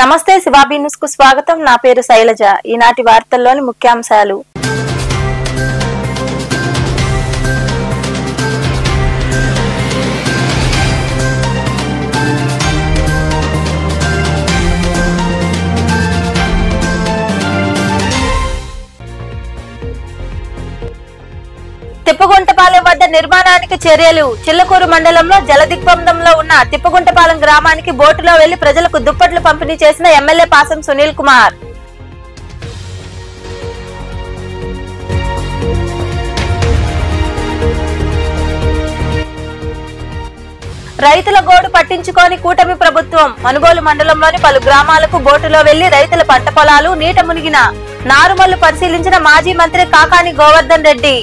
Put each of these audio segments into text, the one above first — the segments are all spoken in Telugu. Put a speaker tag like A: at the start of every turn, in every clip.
A: నమస్తే శివాబీ న్యూస్ కు స్వాగతం. నా పేరు శైలజ. ఈనాటి వార్తల్లోని ముఖ్యాంశాలు. తిప్పగుంటపాలెం వద్ద నిర్మాణానికి చర్యలు. చిల్లకూరు మండలంలో జలదిగ్బంధంలో ఉన్న తిప్పగుంటపాలెం గ్రామానికి బోటులో వెళ్లి ప్రజలకు దుప్పట్లు పంపిణీ చేసిన ఎమ్మెల్యే పాసం సునీల్ కుమార్. రైతుల గోడు పట్టించుకోని కూటమి ప్రభుత్వం. మనుగోలు మండలంలోని పలు గ్రామాలకు బోటులో వెళ్లి రైతుల పంట పొలాలు నీట మునిగిన నారుమళ్లు పరిశీలించిన మాజీ మంత్రి కాకాని గోవర్ధన్ రెడ్డి.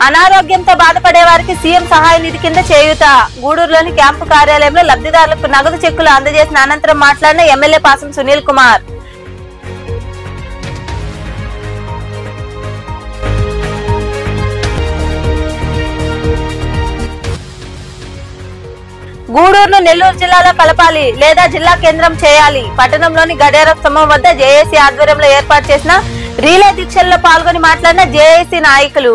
A: అనారోగ్యంతో బాధపడే వారికి సీఎం సహాయ నిధి కింద చేయూత. గూడూరులోని క్యాంపు కార్యాలయంలో లబ్ధిదారులకు నగదు చెక్కులు అందజేసిన అనంతరం మాట్లాడిన ఎమ్మెల్యే పాసం సునీల్ కుమార్. గూడూరును నెల్లూరు జిల్లాలో కలపాలి లేదా జిల్లా కేంద్రం చేయాలి. పట్టణంలోని గడియారం స్తంభం వద్ద జేఏసీ ఆధ్వర్యంలో ఏర్పాటు చేసిన రీలే దీక్షల్లో పాల్గొని మాట్లాడిన జేఏసీ నాయకులు.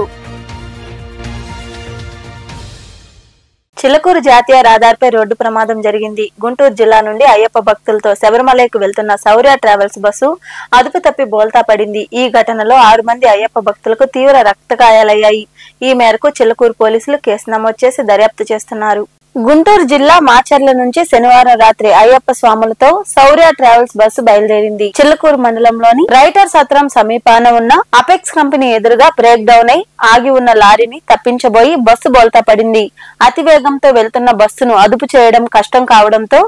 A: చిల్లకూరు జాతీయ రహదారిపై రోడ్డు ప్రమాదం జరిగింది. గుంటూరు జిల్లా నుండి అయ్యప్ప భక్తులతో శబరిమలకు వెళ్తున్న శౌర్య ట్రావెల్స్ బస్సు అదుపు తప్పి బోల్తా పడింది. ఈ ఘటనలో 6 మంది అయ్యప్ప భక్తులకు తీవ్ర రక్తగాయాలయ్యాయి. ఈ మేరకు చిల్లకూరు పోలీసులు కేసు నమోదు చేసి దర్యాప్తు చేస్తున్నారు. గుంటూరు జిల్లా మాచర్ల నుంచి శనివారం రాత్రి అయ్యప్ప స్వాములతో శౌర్య ట్రావెల్స్ బస్సు బయలుదేరింది. చిల్లకూరు మండలంలోని రైటర్ సత్రం సమీపాన ఉన్న అపెక్స్ కంపెనీ ఎదురుగా బ్రేక్ డౌన్ అయి ఆగి ఉన్న లారీని తప్పించబోయి బస్సు బోల్తా పడింది. అతి వేగంతో వెళ్తున్న బస్సును అదుపు చేయడం కష్టం కావడంతో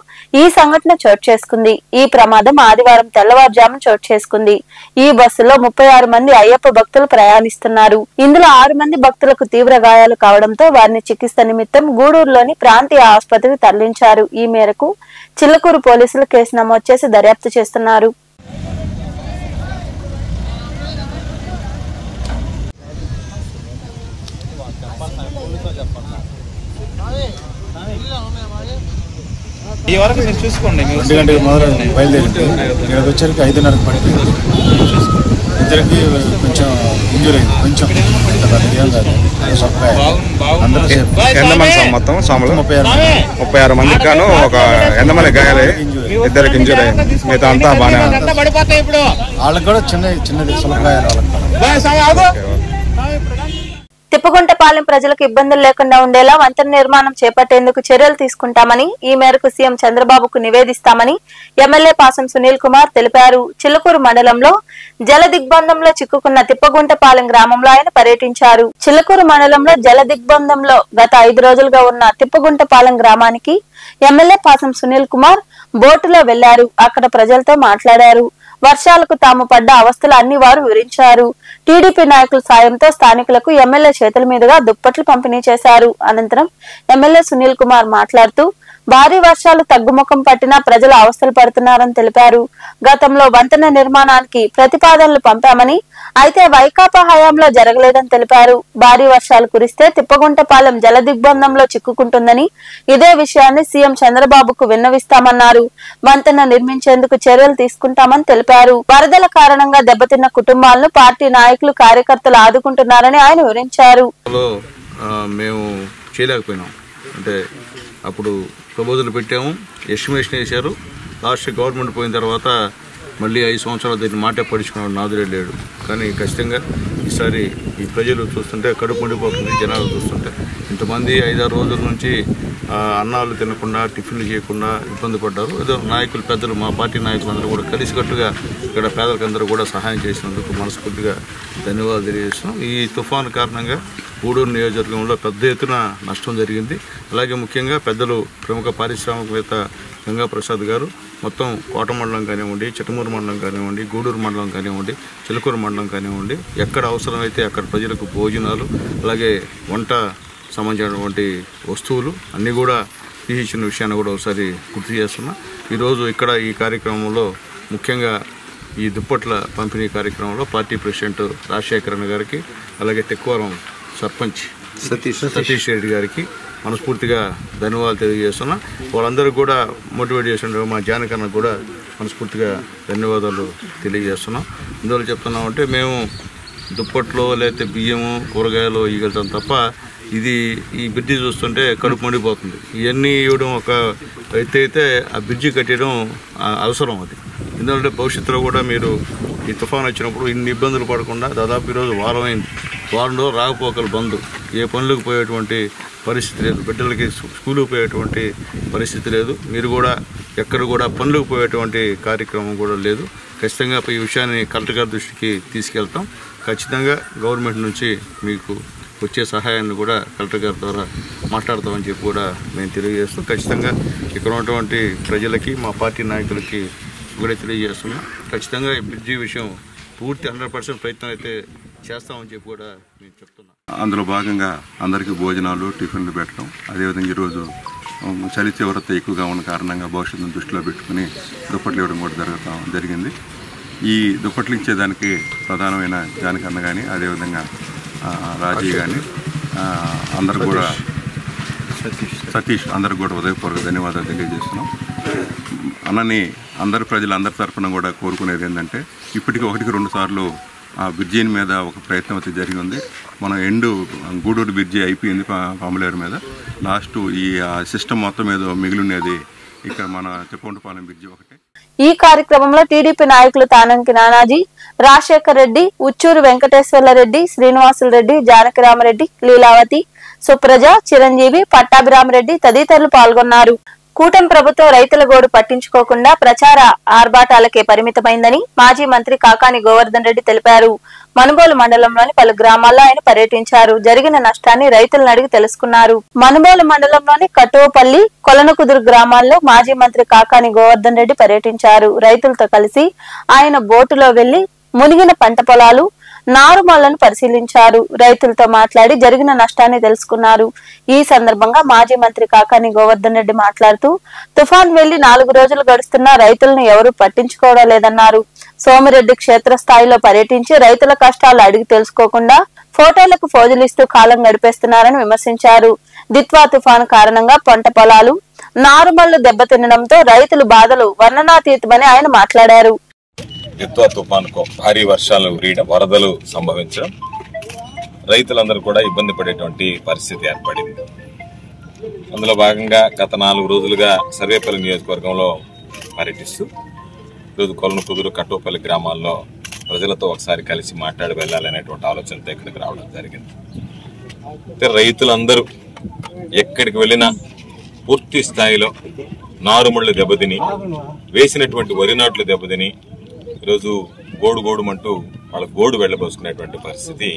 A: ఈ సంఘటన చోటు చేసుకుంది. ఈ ప్రమాదం ఆదివారం తెల్లవారుజామున చోటు చేసుకుంది. ఈ బస్సులో 36 మంది అయ్యప్ప భక్తులు ప్రయాణిస్తున్నారు. ఇందులో 6 మంది భక్తులకు తీవ్ర గాయాలు కావడంతో వారిని చికిత్స నిమిత్తం గూడూరులోని ప్రాంతీయ ఆసుపత్రికి తరలించారు. ఈ మేరకు చిల్లకూరు పోలీసులు కేసు నమోదు చేసి దర్యాప్తు చేస్తున్నారు.
B: ఈ వరకు మీరు చూసుకోండి.
C: 2 గంటలకు మొదలు బయలుదేరింది. ఇక్కడికి వచ్చరికి 5:30కు పడిపోయింది. ఇద్దరికి కొంచెం ఇంజూర్ అయింది. కొంచెం
B: మొత్తం 36 మందికి గాను ఒక 8 మంది గాయాలయ్యి, ఇద్దరికి ఇంజూర్ అయింది. మిగతా అంతా బాగా
C: వాళ్ళకి కూడా చిన్నది సులభ గాయాలు.
A: తిప్పగుంటపాలెం ప్రజలకు ఇబ్బందులు లేకుండా ఉండేలా వంతెన నిర్మాణం చేపట్టేందుకు చర్యలు తీసుకుంటామని, ఈ మేరకు సీఎం చంద్రబాబుకు నివేదిస్తామని ఎమ్మెల్యే పాసం సునీల్ కుమార్ తెలిపారు. చిల్లకూరు మండలంలో జల దిగ్బంధంలో చిక్కుకున్న తిప్పగుంటపాలెం గ్రామంలో ఆయన పర్యటించారు. చిల్లకూరు మండలంలో జల దిగ్బంధంలో గత 5 రోజులుగా ఉన్న తిప్పగుంటపాలెం గ్రామానికి ఎమ్మెల్యే పాసం సునీల్ కుమార్ బోటులో వెళ్లారు. అక్కడ ప్రజలతో మాట్లాడారు. వర్షాలకు తాము పడ్డ అవస్థలు అన్ని వారు వివరించారు. టీడీపీ నాయకుల సాయంతో స్థానికులకు ఎమ్మెల్యే చేతుల మీదుగా దుప్పట్లు పంపిణీ చేశారు. అనంతరం ఎమ్మెల్యే సునీల్ కుమార్ మాట్లాడుతూ భారీ వర్షాలు తగ్గుముఖం పట్టినా ప్రజలు అవస్థలు పడుతున్నారని తెలిపారు. గతంలో వంతెన నిర్మాణానికి ప్రతిపాదనలు పంపామని, అయితే వైకాపా హయాంలో జరగలేదని తెలిపారు. భారీ వర్షాలు కురిస్తే తిప్పగుంటపాలెం జల దిగ్బంధంలో చిక్కుకుంటుందని, ఇదే విషయాన్ని సీఎం చంద్రబాబుకు విన్నవిస్తామన్నారు. వంతెన నిర్మించేందుకు చర్యలు తీసుకుంటామని తెలిపారు. వరదల కారణంగా దెబ్బతిన్న కుటుంబాలను పార్టీ నాయకులు కార్యకర్తలు ఆదుకుంటున్నారని ఆయన వివరించారు.
D: మేము చేయలేకపోయినాం. అంటే అప్పుడు ప్రపోజల్ పెట్టాము, ఎస్టిమేషన్ వేశారు. లాస్ట్ గవర్నమెంట్ పోయిన తర్వాత మళ్ళీ 5 సంవత్సరాలు దీన్ని మాటే పడుచుకున్నాడు, నాదుడే లేడు. కానీ ఖచ్చితంగా ఈసారి ఈ ప్రజలు చూస్తుంటే కడుపు మండిపోతుంది. జనాలు చూస్తుంటే ఇంతమంది 5-6 రోజుల నుంచి అన్నాలు తినకుండా, టిఫిన్లు చేయకుండా ఇబ్బంది పడ్డారు. ఏదో నాయకులు, పెద్దలు, మా పార్టీ నాయకులందరూ కూడా కలిసికట్టుగా ఇక్కడ పేదలకందరూ కూడా సహాయం చేసినందుకు మనస్ఫూర్తిగా ధన్యవాదాలు తెలియజేస్తున్నాం. ఈ తుఫాను కారణంగా గూడూరు నియోజకవర్గంలో పెద్ద ఎత్తున నష్టం జరిగింది. అలాగే ముఖ్యంగా పెద్దలు, ప్రముఖ పారిశ్రామికవేత్త గంగాప్రసాద్ గారు మొత్తం కోట మండలం కానివ్వండి, చిట్టమూరు మండలం కానివ్వండి, గూడూరు మండలం కానివ్వండి, చిలకూరు మండలం కానివ్వండి, ఎక్కడ అవసరమైతే అక్కడ ప్రజలకు భోజనాలు, అలాగే వంట సంబంధించినటువంటి వస్తువులు అన్నీ కూడా తీసిన విషయాన్ని కూడా ఒకసారి గుర్తు చేస్తున్నా. ఈరోజు ఇక్కడ ఈ కార్యక్రమంలో ముఖ్యంగా ఈ దుప్పట్ల పంపిణీ కార్యక్రమంలో పార్టీ ప్రెసిడెంట్ రాజశేఖరన్ గారికి, అలాగే తెక్కువరం సర్పంచ్ సతీష్ రెడ్డి గారికి మనస్ఫూర్తిగా ధన్యవాదాలు తెలియజేస్తున్నా. వాళ్ళందరూ కూడా మోటివేట్ చేసిన మా జానకన్న కూడా మనస్ఫూర్తిగా ధన్యవాదాలు తెలియజేస్తున్నాం. ఇందువల్ల చెప్తున్నామంటే మేము దుప్పట్లో లేకపోతే బియ్యము కూరగాయలు ఇవ్వగలుగుతాం తప్ప ఈ బ్రిడ్జి చూస్తుంటే కడుపు మండిపోతుంది. ఇవన్నీ ఇవ్వడం ఒక అయితే ఆ బ్రిడ్జి కట్టడం అవసరం. అది ఎందుకంటే భవిష్యత్తులో కూడా మీరు ఈ తుఫాను వచ్చినప్పుడు ఇన్ని ఇబ్బందులు పడకుండా దాదాపు ఈరోజు వారమైంది. వారంలో రాకపోకలు బంద్, ఏ పనులకు పోయేటువంటి పరిస్థితి లేదు, బిడ్డలకి స్కూలుకు పోయేటువంటి పరిస్థితి లేదు, మీరు కూడా ఎక్కడ కూడా పనులకు పోయేటువంటి కార్యక్రమం కూడా లేదు. ఖచ్చితంగా ఈ విషయాన్ని కలెక్టర్ గారి దృష్టికి తీసుకెళ్తాం. ఖచ్చితంగా గవర్నమెంట్ నుంచి మీకు వచ్చే సహాయాన్ని కూడా కలెక్టర్ గారి ద్వారా మాట్లాడతామని చెప్పి కూడా మేము తెలియజేస్తూ ఖచ్చితంగా ఇక్కడ ఉన్నటువంటి ప్రజలకి మా పార్టీ నాయకులకి కూడా తెలియజేస్తున్నాం. ఖచ్చితంగా ఈ బ్రిడ్జి విషయం పూర్తి 100% ప్రయత్నం అయితే చేస్తామని చెప్పి కూడా నేను చెప్తున్నాను.
B: అందులో భాగంగా అందరికీ భోజనాలు టిఫిన్లు పెట్టడం, అదేవిధంగా ఈరోజు చలి తీవ్రత ఎక్కువగా ఉన్న కారణంగా భవిష్యత్తును దృష్టిలో పెట్టుకుని దుప్పట్లు ఇవ్వడం కూడా జరిగింది. ఈ దుప్పట్లు ఇచ్చేదానికి ప్రధానమైన జానకన్న కానీ అదేవిధంగా రాజీ కానీ అందరు కూడా సతీష్ అందరికి కూడా హృదయపూర్వక ధన్యవాదాలు తెలియజేస్తున్నాం. అన్నని అందరి ప్రజలందరి తరఫున కూడా కోరుకునేది ఏంటంటే ఇప్పటికీ 1-2 సార్లు ఆ బ్రిడ్జి మీద ఒక ప్రయత్నం అయితే జరిగింది. మన గూడూరు బ్రిడ్జి అయిపోయింది పాములేరు మీద. లాస్ట్ ఈ సిస్టమ్ మొత్తం మీద మిగిలినది ఇక్కడ మన తిప్పొండపాలెం బ్రిడ్జి ఒకటే.
A: ఈ కార్యక్రమంలో టీడీపీ నాయకులు తానంకి నానాజీ, రాజశేఖర్ రెడ్డి, ఉచ్చూరు వెంకటేశ్వర్ల రెడ్డి, శ్రీనివాసులు రెడ్డి, జానకిరామరెడ్డి, లీలావతి, సుప్రజ, చిరంజీవి, పట్టాభిరామరెడ్డి తదితరులు పాల్గొన్నారు. కూటమి ప్రభుత్వం రైతుల గోడు పట్టించుకోకుండా ప్రచార ఆర్భాటాలకే పరిమితమైందని మాజీ మంత్రి కాకాని గోవర్ధన్ రెడ్డి తెలిపారు. మనుబోలు మండలంలోని పలు గ్రామాల్లో ఆయన పర్యటించారు. జరిగిన నష్టాన్ని రైతులను అడిగి తెలుసుకున్నారు. మనుబోలు మండలంలోని కటువపల్లి, కొలనకుదురు గ్రామాల్లో మాజీ మంత్రి కాకాని గోవర్ధన్ రెడ్డి పర్యటించారు. రైతులతో కలిసి ఆయన బోటులో వెళ్లి మునిగిన పంట పొలాలు, నారుమళ్లను పరిశీలించారు. రైతులతో మాట్లాడి జరిగిన నష్టాన్ని తెలుసుకున్నారు. ఈ సందర్భంగా మాజీ మంత్రి కాకాని గోవర్ధన్ రెడ్డి మాట్లాడుతూ తుఫాన్ వెళ్లి 4 రోజులు గడుస్తున్నా రైతులను ఎవరూ పట్టించుకోవడం లేదన్నారు. సోమిరెడ్డి క్షేత్రస్థాయిలో పర్యటించి రైతుల కష్టాలు అడిగి తెలుసుకోకుండా ఫోటోలకు ఫోజులిస్తూ కాలం గడిపేస్తున్నారని విమర్శించారు. దిత్వా తుఫాను కారణంగా పంట పొలాలు, నారుమళ్లు దెబ్బతినడంతో రైతులు బాధలు వర్ణనాతీతమని ఆయన మాట్లాడారు.
E: దిత్వా తుఫానుకు భారీ వర్షాలు వరదలు సంభవించడం రైతులందరూ కూడా ఇబ్బంది పడేటువంటి పరిస్థితి ఏర్పడింది. అందులో భాగంగా గత 4 రోజులుగా సర్వేపల్లి నియోజకవర్గంలో పర్యటిస్తూ ఈరోజు కొలనకుదురు, కట్టుపల్లి గ్రామాల్లో ప్రజలతో ఒకసారి కలిసి మాట్లాడి వెళ్ళాలనేటువంటి ఆలోచనతో ఇక్కడికి రావడం జరిగింది. రైతులందరూ ఎక్కడికి వెళ్ళినా పూర్తి స్థాయిలో నారుమళ్లు దెబ్బతిని, వేసినటువంటి వరి నాట్లు దెబ్బతిని ఈరోజు గోడుమంటూ వాళ్ళ గోడు వెళ్లబోసుకునేటువంటి పరిస్థితి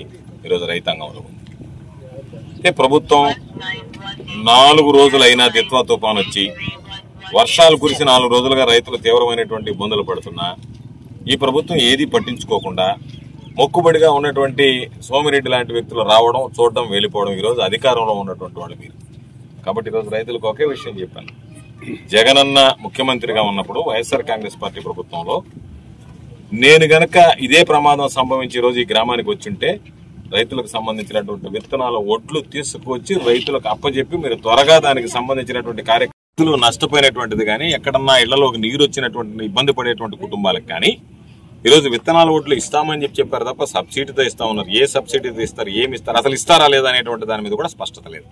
E: ఈరోజు రైతాంగంలో ఉంది. ప్రభుత్వం 4 రోజులైనా దిత్వా తుఫాన్ వచ్చి వర్షాలు కురిసి 4 రోజులుగా రైతులు తీవ్రమైనటువంటి ఇబ్బందులు పడుతున్నా ఈ ప్రభుత్వం ఏది పట్టించుకోకుండా మొక్కుబడిగా ఉన్నటువంటి సోమిరెడ్డి లాంటి వ్యక్తులు రావడం, చూడడం, వెళ్ళిపోవడం. ఈరోజు అధికారంలో ఉన్నటువంటి వాళ్ళు మీరు. కాబట్టి ఈరోజు రైతులకు ఒకే విషయం చెప్పాను. జగనన్న ముఖ్యమంత్రిగా ఉన్నప్పుడు వైఎస్ఆర్ కాంగ్రెస్ పార్టీ ప్రభుత్వంలో నేను గనక ఇదే ప్రమాదం సంభవించి ఈరోజు ఈ గ్రామానికి వచ్చుంటే రైతులకు సంబంధించినటువంటి విత్తనాల ఒడ్లు తీసుకువచ్చి రైతులకు అప్పచెప్పి మీరు త్వరగా దానికి సంబంధించినటువంటి కార్యక్రమాలు నష్టపోయినటువంటిది కానీ, ఎక్కడన్నా ఇళ్లలోకి నీరు వచ్చినటువంటి ఇబ్బంది పడేటువంటి కుటుంబాలకు కానీ ఈరోజు విత్తనాల ఒడ్లు ఇస్తామని చెప్పారు తప్ప సబ్సిడీతో ఇస్తా ఉన్నారు. ఏ సబ్సిడీతో ఇస్తారు, ఏమి ఇస్తారు, అసలు ఇస్తారా లేదా అనేటువంటి దాని మీద కూడా స్పష్టత లేదు.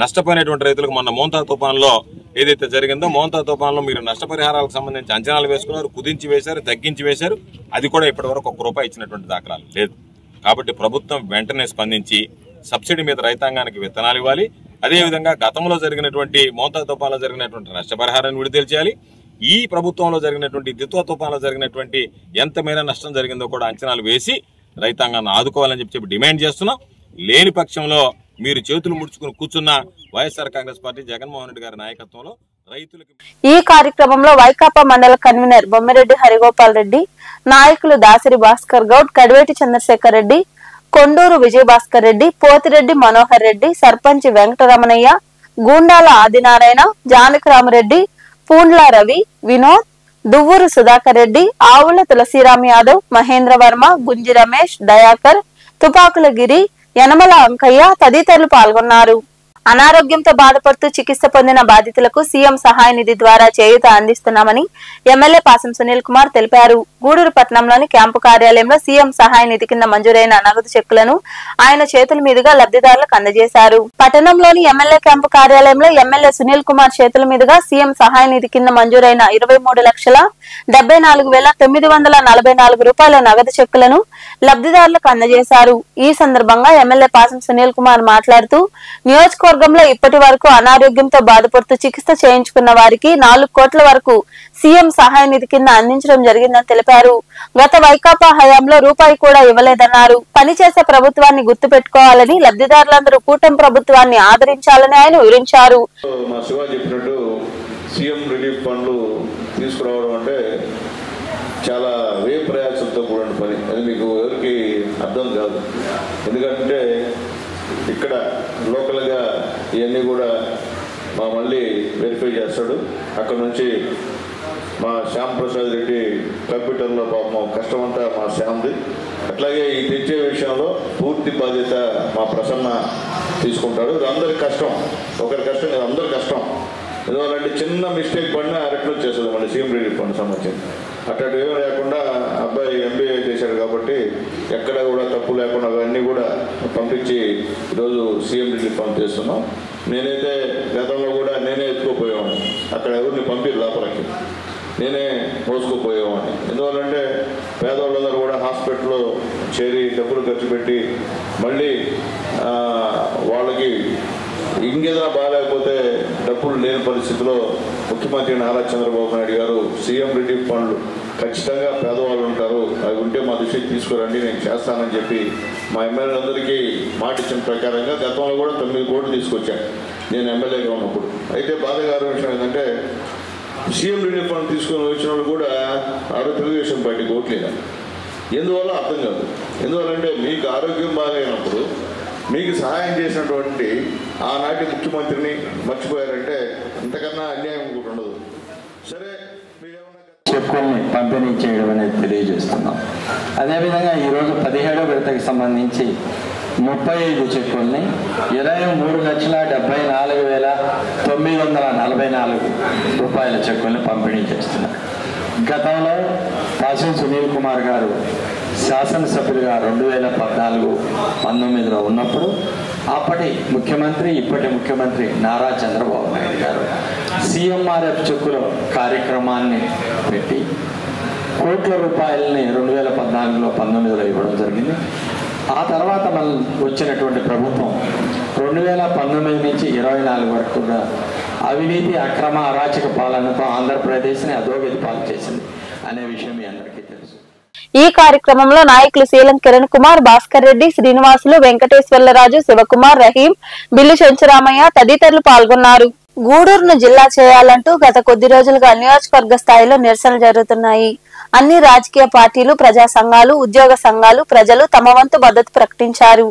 E: నష్టపోయినటువంటి రైతులకు మొన్న మోంతా తుఫాన్లో ఏదైతే జరిగిందో, మోంతా తుఫాన్లో మీరు నష్టపరిహారాలకు సంబంధించి అంచనాలు వేసుకున్నారు, కుదించి వేశారు, తగ్గించి వేశారు. అది కూడా ఇప్పటివరకు ₹1 ఇచ్చినటువంటి దాఖలాలు లేదు. కాబట్టి ప్రభుత్వం వెంటనే స్పందించి సబ్సిడీ మీద రైతాంగానికి విత్తనాలు ఇవ్వాలి. అదేవిధంగా గతంలో జరిగినటువంటి మోంతా తుఫాన్లో జరిగినటువంటి నష్టపరిహారాన్ని విడుదల చేయాలి. ఈ ప్రభుత్వంలో జరిగినటువంటి దిత్వా తుఫాన్లో జరిగినటువంటి ఎంత మేర నష్టం జరిగిందో కూడా అంచనాలు వేసి రైతాంగాన్ని ఆదుకోవాలని చెప్పి డిమాండ్ చేస్తున్నాం. లేని పక్షంలో మీరు చేతులు ముడుచుకుని కూర్చున్న వైఎస్ఆర్ కాంగ్రెస్ పార్టీ జగన్మోహన్ రెడ్డి గారి నాయకత్వంలో రైతులకు.
A: ఈ కార్యక్రమంలో వైకాపా మండల కన్వీనర్ బొమ్మిరెడ్డి హరిగోపాల్ రెడ్డి, నాయకులు దాసరి భాస్కర్ గౌడ్, కడివేటి చంద్రశేఖర్ రెడ్డి, కొండూరు విజయభాస్కర్ రెడ్డి, పోతిరెడ్డి మనోహర్ రెడ్డి, సర్పంచ్ వెంకటరమణయ్య, గూండాల ఆదినారాయణ, జానకిరామరెడ్డి, పూండ్ల రవి, వినోద్, దువ్వూరు సుధాకర్ రెడ్డి, ఆవుల తులసిరామ్ యాదవ్, మహేంద్ర వర్మ, గుంజి రమేష్, దయాకర్, తుపాకుల గిరి, యనమల అంకయ్య తదితరులు పాల్గొన్నారు. అనారోగ్యంతో బాధపడుతూ చికిత్స పొందిన బాధితులకు సీఎం సహాయ నిధి ద్వారా చేయూత అందిస్తున్నామని ఎమ్మెల్యే పాసం సునీల్ కుమార్ తెలిపారు. గూడూరు పట్టణంలోని క్యాంపు కార్యాలయంలో సీఎం సహాయ నిధి కింద మంజూరైన నగదు చెక్కులను ఆయన చేతుల మీదుగా లబ్ధిదారులకు అందజేశారు. పట్టణంలోని ఎమ్మెల్యే క్యాంపు కార్యాలయంలో ఎమ్మెల్యే సునీల్ కుమార్ చేతుల మీదుగా సీఎం సహాయ నిధి కింద మంజూరైన 23,74,944 రూపాయల నగదు చెక్కులను లబ్ధిదారులకు అందజేశారు. ఈ సందర్భంగా ఎమ్మెల్యే పాసం సునీల్ కుమార్ మాట్లాడుతూ నియోజకవర్గంలో ఇప్పటి వరకు అనారోగ్యంతో బాధపడుతూ చికిత్స చేయించుకున్న వారికి 4 కోట్ల వరకు సీఎం సహాయ నిధి కింద అందించడం జరిగిందని తెలిపారు. గత వైకాపా హయాంలో రూపాయి కూడా ఇవ్వలేదన్నారు. పనిచేసే ప్రభుత్వాన్ని గుర్తు పెట్టుకోవాలని, లబ్ధిదారులందరూ కూటమి ప్రభుత్వాన్ని ఆదరించాలని ఆయన వివరించారు.
F: చాలా వ్యయ ప్రయాసంతో కూడిన పని, అది మీకు ఎవరికి అర్థం కాదు. ఎందుకంటే ఇక్కడ లోకల్గా ఇవన్నీ కూడా మళ్ళీ వెరిఫై చేస్తాడు. అక్కడ నుంచి మా శ్యామ్ ప్రసాద్ రెడ్డి కంప్యూటర్లో పాపం కష్టమంతా మా శ్యామ్ది. అట్లాగే ఈ తెచ్చే విషయంలో పూర్తి బాధ్యత మా ప్రసన్న తీసుకుంటాడు. ఇది అందరి కష్టం, ఒకరి కష్టం కాదు, అందరి కష్టం. ఎందువల్లంటే చిన్న మిస్టేక్ పడినా అరెక్ట్ వచ్చేస్తుంది మళ్ళీ సీఎం రిలీఫ్ ఫండ్ సంబంధించి. అట్లాంటి ఏమీ లేకుండా అబ్బాయి ఎంబీఏ చేశాడు కాబట్టి ఎక్కడ కూడా తప్పు లేకుండా అవన్నీ కూడా పంపించి ఈరోజు సీఎం రిలీఫ్ ఫండ్ చేస్తున్నాం. నేనైతే గతంలో కూడా నేనే ఎత్తుకోపోయేవాడిని, అక్కడ ఎవరిని పంపి లోపలికి నేనే మోసుకుపోయేవాడిని. ఎందువల్లంటే పేదవాళ్ళందరూ కూడా హాస్పిటల్లో చేరి డబ్బులు ఖర్చు పెట్టి మళ్ళీ వాళ్ళకి ఇంకేదైనా బాగాలేకపోతే డబ్బులు లేని పరిస్థితిలో ముఖ్యమంత్రి నారా చంద్రబాబు నాయుడు గారు సీఎం రిలీఫ్ ఫండ్లు ఖచ్చితంగా పేదవాళ్ళు ఉంటారు, అవి ఉంటే మా దృష్టికి తీసుకురండి, నేను చేస్తానని చెప్పి మా ఎమ్మెల్యేలందరికీ మాట ఇచ్చిన ప్రకారంగా గతంలో కూడా 9 కోట్లు తీసుకొచ్చాను నేను ఎమ్మెల్యేగా ఉన్నప్పుడు. అయితే బాధగారి విషయం ఏంటంటే సీఎం రిలీఫ్ ఫండ్ తీసుకొని వచ్చిన వాళ్ళు కూడా తెలుగుదేశం పార్టీకి ఓట్లేదు. ఎందువల్ల అర్థం కాదు. ఎందువల్లంటే మీకు ఆరోగ్యం బాగాలేనప్పుడు మీకు సహాయం చేసినటువంటి ఆనాటి ముఖ్యమంత్రిని మర్చిపోయారంటే ఇంతకన్నా అన్యాయం కూడా ఉండదు. సరే,
G: చెక్కుల్ని పంపిణీ చేయడం అనేది తెలియజేస్తున్నాం. అదేవిధంగా ఈరోజు 17వ విడతకి సంబంధించి 35 చెక్కుల్ని 23,74,944 రూపాయల చెక్కుల్ని పంపిణీ చేస్తున్నారు. గతంలో పాసం సునీల్ కుమార్ గారు శాసనసభ్యులుగా 2014-19లో ఉన్నప్పుడు అప్పటి ముఖ్యమంత్రి, ఇప్పటి ముఖ్యమంత్రి నారా చంద్రబాబు నాయుడు గారు సీఎంఆర్ఎఫ్ చెక్కుల కార్యక్రమాన్ని పెట్టి కోట్ల రూపాయలని 2014-19లో ఇవ్వడం జరిగింది. ఆ తర్వాత మళ్ళీ వచ్చినటువంటి ప్రభుత్వం 2019 నుంచి 24 వరకు కూడా అవినీతి, అక్రమ, అరాచక పాలనతో ఆంధ్రప్రదేశ్ని అధోగతి పాలు చేసింది అనే విషయం మీ అందరికీ తెలుసు.
A: ఈ కార్యక్రమంలో నాయకులు శీలం కిరణ్ కుమార్, భాస్కర్ రెడ్డి, శ్రీనివాసులు, వెంకటేశ్వర్లరాజు, శివకుమార్, రహీం, బిల్లు చెంచురామయ్య తదితరులు పాల్గొన్నారు. గూడూరును జిల్లా చేయాలంటూ గత కొద్ది రోజులుగా నియోజకవర్గ స్థాయిలో నిరసనలు జరుగుతున్నాయి. అన్ని రాజకీయ పార్టీలు, ప్రజా సంఘాలు, ఉద్యోగ సంఘాలు, ప్రజలు తమ వంతు మద్దతు ప్రకటించారు.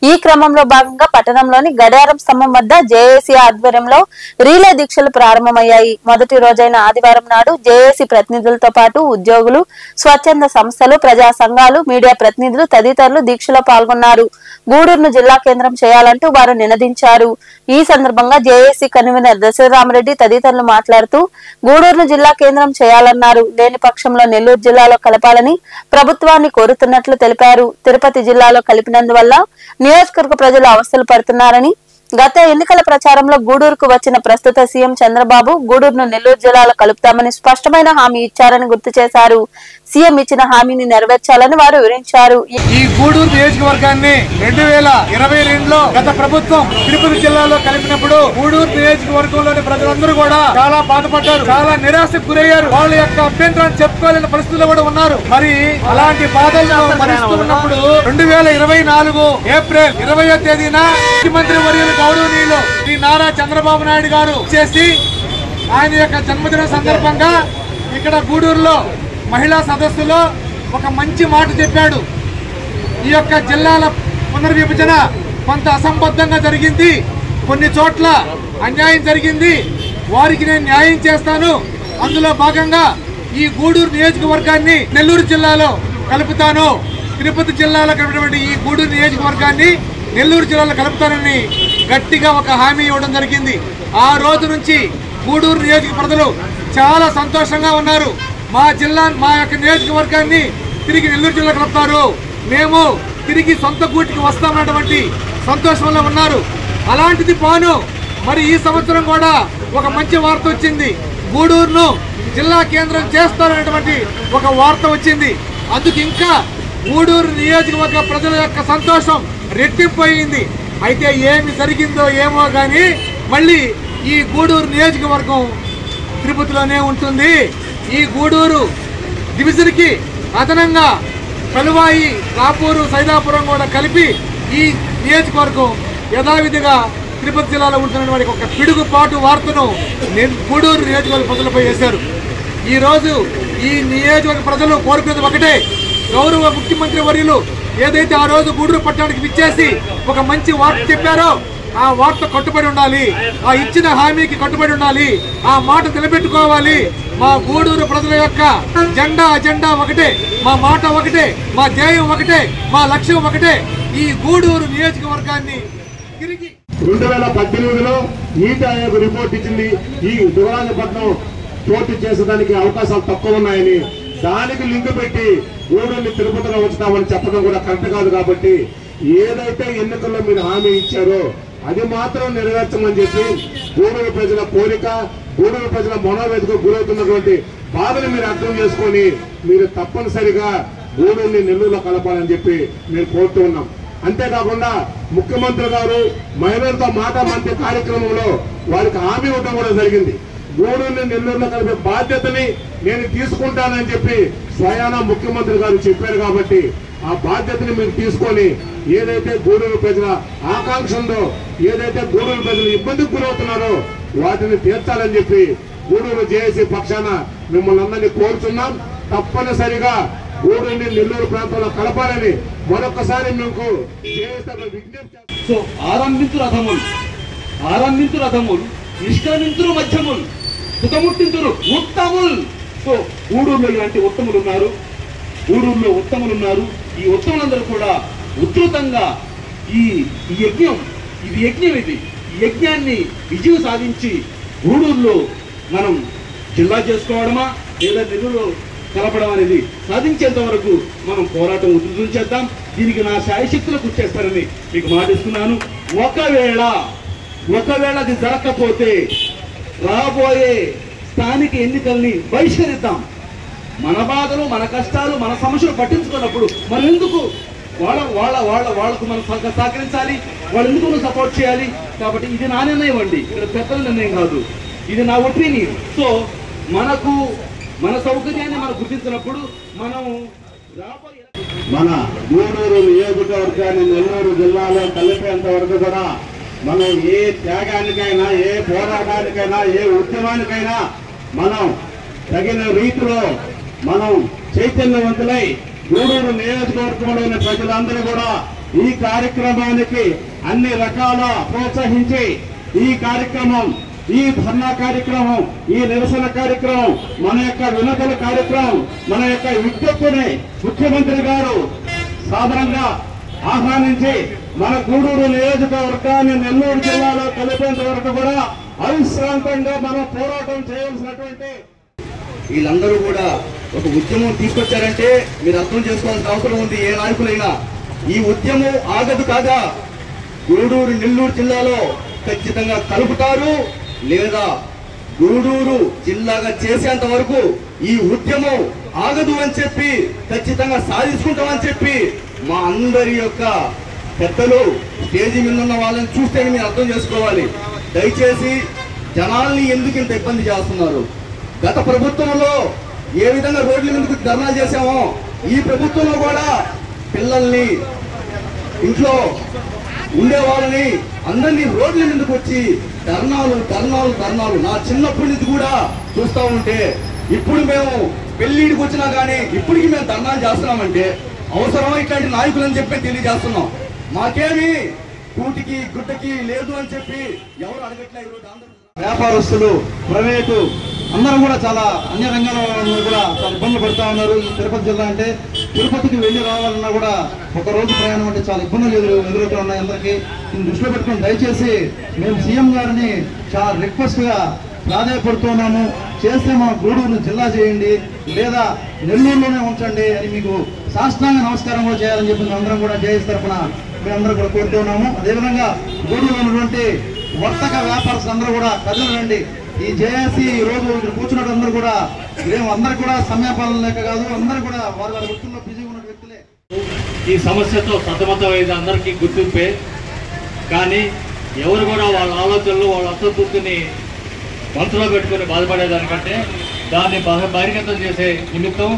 A: ఈ క్రమంలో భాగంగా పట్టణంలోని గడియారం స్తంభం వద్ద జేఏసీ ఆధ్వర్యంలో రీలే దీక్షలు ప్రారంభమయ్యాయి. మొదటి రోజైన ఆదివారం నాడు జేఏసీ ప్రతినిధులతో పాటు ఉద్యోగులు, స్వచ్ఛంద సంస్థలు, ప్రజా సంఘాలు, మీడియా ప్రతినిధులు తదితరులు దీక్షలో పాల్గొన్నారు. గూడూరును జిల్లా కేంద్రం చేయాలంటూ వారు నినదించారు. ఈ సందర్భంగా జేఏసీ కన్వీనర్ దశరథరామరెడ్డి తదితరులు మాట్లాడుతూ గూడూరును జిల్లా కేంద్రం చేయాలన్నారు. లేని పక్షంలో నెల్లూరు జిల్లాలో కలపాలని ప్రభుత్వాన్ని కోరుతున్నట్లు తెలిపారు. తిరుపతి జిల్లాలో కలిపినందువల్ల నియోజకవర్గ ప్రజలు అవస్థలు పడుతున్నారని, గత ఎన్నికల ప్రచారంలో గూడూరుకు వచ్చిన ప్రస్తుత సీఎం చంద్రబాబు గూడూరును నెల్లూరు జిల్లాలో కలుపుతామని స్పష్టమైన హామీ ఇచ్చారని గుర్తు చేశారు. సీఎం ఇచ్చిన హామీని నెరవేర్చాలని వారు వివరించారు.
H: ఈ గూడూరు నియోజకవర్గాన్ని 2022లో గత ప్రభుత్వం తిరుపతి జిల్లాలో కలిపినప్పుడు గూడూరు నియోజకవర్గంలోని ప్రజలందరూ కూడా చాలా బాధపడ్డారు, చాలా నిరాశకు గురయ్యారు. వాళ్ళ యొక్క అభ్యంతరాన్ని చెప్పుకోలేని పరిస్థితుల్లో కూడా ఉన్నారు. మరి అలాంటి బాధలను భరిస్తున్నప్పుడు 2024 ఏప్రిల్ 20వ తేదీన ముఖ్యమంత్రి వర్యులు గౌరవనీయులు శ్రీ నారా చంద్రబాబు నాయుడు గారు చేసి ఆయన యొక్క జన్మదిన సందర్భంగా ఇక్కడ గూడూరులో మహిళా సదస్సులో ఒక మంచి మాట చెప్పాడు. ఈ యొక్క జిల్లాల పునర్విభజన కొంత అసంబద్ధంగా జరిగింది, కొన్ని చోట్ల అన్యాయం జరిగింది, వారికి నేను న్యాయం చేస్తాను. అందులో భాగంగా ఈ గూడూరు నియోజకవర్గాన్ని నెల్లూరు జిల్లాలో కలుపుతాను, తిరుపతి జిల్లాలో కలిపినటువంటి ఈ గూడూరు నియోజకవర్గాన్ని నెల్లూరు జిల్లాలో కలుపుతానని గట్టిగా ఒక హామీ ఇవ్వడం జరిగింది. ఆ రోజు నుంచి గూడూరు నియోజక ప్రజలు చాలా సంతోషంగా ఉన్నారు. మా యొక్క నియోజకవర్గాన్ని తిరిగి నెల్లూరు జిల్లా కలుపుతారు, మేము తిరిగి సొంత గూటికి వస్తామన్నటువంటి సంతోషంలో ఉన్నారు. అలాంటిది పోను మరి ఈ సంవత్సరం కూడా ఒక మంచి వార్త వచ్చింది. గూడూరును జిల్లా కేంద్రం చేస్తారనేటువంటి ఒక వార్త వచ్చింది. అందుకు ఇంకా గూడూరు నియోజకవర్గ ప్రజల యొక్క సంతోషం రెట్టింపోయింది. అయితే ఏమి జరిగిందో ఏమో కానీ మళ్ళీ ఈ గూడూరు నియోజకవర్గం తిరుపతిలోనే ఉంటుంది. ఈ గూడూరు డివిజన్కి అదనంగా కలువాయి, రాపూరు, సైదాపురం కూడా కలిపి ఈ నియోజకవర్గం యథావిధిగా తిరుపతి జిల్లాలో ఉంటున్నటువంటి ఒక పిడుగుపాటు వార్తను గూడూరు నియోజకవర్గ ప్రజలపై వేశారు. ఈరోజు ఈ నియోజకవర్గ ప్రజలు కోరుకునేది ఒకటే, గౌరవ ముఖ్యమంత్రి వర్యులు ఏదైతే ఆ రోజు గూడూరు పట్టణానికి విచ్చేసి ఒక మంచి వార్త చెప్పారో ఆ వార్త కట్టుబడి ఉండాలి, ఆ ఇచ్చిన హామీకి కట్టుబడి ఉండాలి, ఆ మాట నిలబెట్టుకోవాలి. మా గూడూరు ప్రజల యొక్క అజెండా ఒకటే, మా మాట ఒకటే, మా ధ్యేయం ఒకటే, మా లక్ష్యం ఒకటే. ఈ గూడూరు నియోజకవర్గాన్ని తిరిగి
I: 2018లో నీతి ఆయోగ్ రిపోర్ట్ ఇచ్చింది, ఈ దురాజపట్నం చోటు చేసేదానికి అవకాశాలు తక్కువ ఉన్నాయని. దానికి లింక్ పెట్టి గూడూరుని తిరుపతిలో ఉంచుతామని చెప్పడం కూడా కరెక్ట్ కాదు. కాబట్టి ఏదైతే ఎన్నికల్లో మీరు హామీ ఇచ్చారో అది మాత్రం నెరవేర్చమని చెప్పి గూడూరు ప్రజల కోరిక, గూడూరు ప్రజల మనోవేదకు గురవుతున్నటువంటి బాధను మీరు అర్థం చేసుకొని మీరు తప్పనిసరిగా గూడూరుని నెల్లూరులో కలపాలని చెప్పి మేము కోరుతూ ఉన్నాం. అంతేకాకుండా ముఖ్యమంత్రి గారు మహిళలతో మాట మంత్రి కార్యక్రమంలో వారికి హామీ ఇవ్వడం కూడా జరిగింది. గూడూరుని నెల్లూరులో కలిపే బాధ్యతని నేను తీసుకుంటానని చెప్పి స్వయానా ముఖ్యమంత్రి గారు చెప్పారు. కాబట్టి ఆ బాధ్యతని మీరు తీసుకొని ఏదైతే గూడూరు ప్రజల ఆకాంక్ష ఉందో, ఏదైతే గూడూరు ప్రజలు ఇబ్బందికి గురవుతున్నారో వాటిని తీర్చాలని చెప్పి గూడూరు జేఏసీ పక్షాన మిమ్మల్ని అందరినీ కోరుతున్నాం. తప్పనిసరిగా గూడూరుని నెల్లూరు ప్రాంతంలో కలపాలని మరొకసారి మీకు విజ్ఞప్తి.
J: సో ఆరంభించు రథములు నిష్క్రమించురు మధ్యములు తుతముట్టించురు ఉత్తములు. సో గూడూరులో ఇలాంటి ఉత్తములు ఉన్నారు, గూడూరులో ఉత్తములు ఉన్నారు. ఈ ఉత్తములందరూ కూడా ఉధృతంగా ఈ యజ్ఞం ఈ యజ్ఞాన్ని విజయం సాధించి గూడూరులో మనం జిల్లా చేసుకోవడమా లేదా నెల్లూరులో కలపడం అనేది సాధించేంత వరకు మనం పోరాటం ఉధృతం చేద్దాం. దీనికి నా శాయశక్తులు కృషి చేస్తారని మీకు మాటిస్తున్నాను. ఒకవేళ అది జరగకపోతే రాబోయే స్థానిక ఎన్నికల్ని బహిష్కరిద్దాం. మన బాధలు, మన కష్టాలు, మన సమస్యలు పట్టించుకున్నప్పుడు మనం ఎందుకు వాళ్ళకు మనం సహకరించాలి, వాళ్ళు ఎందుకు మనం సపోర్ట్ చేయాలి? కాబట్టి ఇది నా నిర్ణయం అండి, ఇక్కడ పెద్దల నిర్ణయం కాదు, ఇది నా ఒపీనియన్. సో మన సౌకర్యాన్ని మనం గుర్తించినప్పుడు మనం రాబోయే
I: మన గూడూరు నియోజకవర్గాన్ని నెల్లూరు జిల్లాలో కలిపేంత వరకు కూడా మనం ఏ త్యాగానికైనా, ఏ పోరాటానికైనా, ఏ ఉద్యమానికైనా మనం తగిన రీతిలో మనం చైతన్యవంతులై గూడూరు నియోజకవర్గంలోని ప్రజలందరూ కూడా ఈ కార్యక్రమానికి అన్ని రకాల ప్రోత్సహించి ఈ కార్యక్రమం, ఈ ధర్నా కార్యక్రమం, ఈ నిరసన కార్యక్రమం, మన యొక్క వినతుల కార్యక్రమం, మన యొక్క విజ్ఞప్తిని ముఖ్యమంత్రి గారు సాధారణంగా ఆహ్వానించి మన గూడూరు నియోజకవర్గాన్ని నెల్లూరు జిల్లాలో కలిపేంత వరకు కూడా అవిశ్రాంతంగా మనం పోరాటం చేయాల్సినటువంటి
J: వీళ్ళందరూ కూడా ఒక ఉద్యమం తీసుకొచ్చారంటే మీరు అర్థం చేసుకోవాల్సిన అవసరం ఉంది. ఏ నాయకులైనా ఈ ఉద్యమం ఆగదు కాగా గూడూరు నెల్లూరు జిల్లాలో ఖచ్చితంగా కలుపుతారు, లేదా గూడూరు జిల్లాగా చేసేంత వరకు ఈ ఉద్యమం ఆగదు అని చెప్పి ఖచ్చితంగా సాధించుకుంటామని చెప్పి మా అందరి యొక్క పెద్దలు స్టేజీ మీద ఉన్న వాళ్ళని చూస్తే మీరు అర్థం చేసుకోవాలి. దయచేసి జనాల్ని ఎందుకు ఇంత ఇబ్బంది చేస్తున్నారు? గత ప్రభుత్వంలో ఏ విధంగా రోడ్ల మీదకి ధర్నాలు చేశామో ఈ ప్రభుత్వంలో కూడా పిల్లల్ని, ఇంట్లో ఉండే వాళ్ళని అందరినీ రోడ్ల మీదకి వచ్చి ధర్నాలు నా చిన్నప్పటి నుంచి కూడా చూస్తూ ఉంటే ఇప్పుడు మేము పెళ్లిడికి వచ్చినా కానీ ఇప్పటికి మేము ధర్నాలు చేస్తున్నామంటే అవసరమా ఇట్లాంటి నాయకులు అని చెప్పి తెలియజేస్తున్నాం. మాకేమి కూటికి గుట్టకి లేదు అని చెప్పి ఎవరు అడగట్లేదు. వ్యాపారస్తులు, ప్రైవేటు అందరూ కూడా చాలా అన్ని రంగాలలో కూడా చాలా ఇబ్బందులు పడుతూ ఉన్నారు. ఈ తిరుపతి జిల్లా అంటే తిరుపతికి వెళ్ళి రావాలన్నా కూడా ఒక రోజు ప్రయాణం అంటే చాలా ఇబ్బందులు ఎదురవుతూ ఉన్నాయి అందరికీ. దీన్ని దృష్టిలో పెట్టుకుని దయచేసి మేము సీఎం గారిని చాలా రిక్వెస్ట్గా ప్రాధాన్యపడుతున్నాము. చేస్తే మా గూడూరును జిల్లా చేయండి, లేదా నెల్లూరులోనే ఉంచండి అని మీకు సాష్టాంగ నమస్కారం కూడా చేయాలని చెప్పి మేమందరం కూడా జేఏసీ తరఫున మేమందరం కూడా కోరుతున్నాము. అదేవిధంగా గూడూరులో ఉన్నటువంటి వర్తక వ్యాపారస్తులు అందరూ కూడా ప్రజలు రండి. ఈ జేఏసీ ఈ రోజు ఇక్కడ కూర్చున్నట్టు అందరూ కూడా అందరు కూడా సమయపాలన లేక కాదు, అందరూ కూడా వారి వారి వృత్తుల్లో బిజీగా ఉన్న వ్యక్తులే.
K: ఈ సమస్యతో సతమతమైంది అందరికీ గుర్తింపే, కానీ ఎవరు కూడా వాళ్ళ ఆలోచనలు వాళ్ళ అసంతృప్తిని మనసులో పెట్టుకుని బాధపడేదానికంటే దాన్ని బహిర్గతం చేసే నిమిత్తం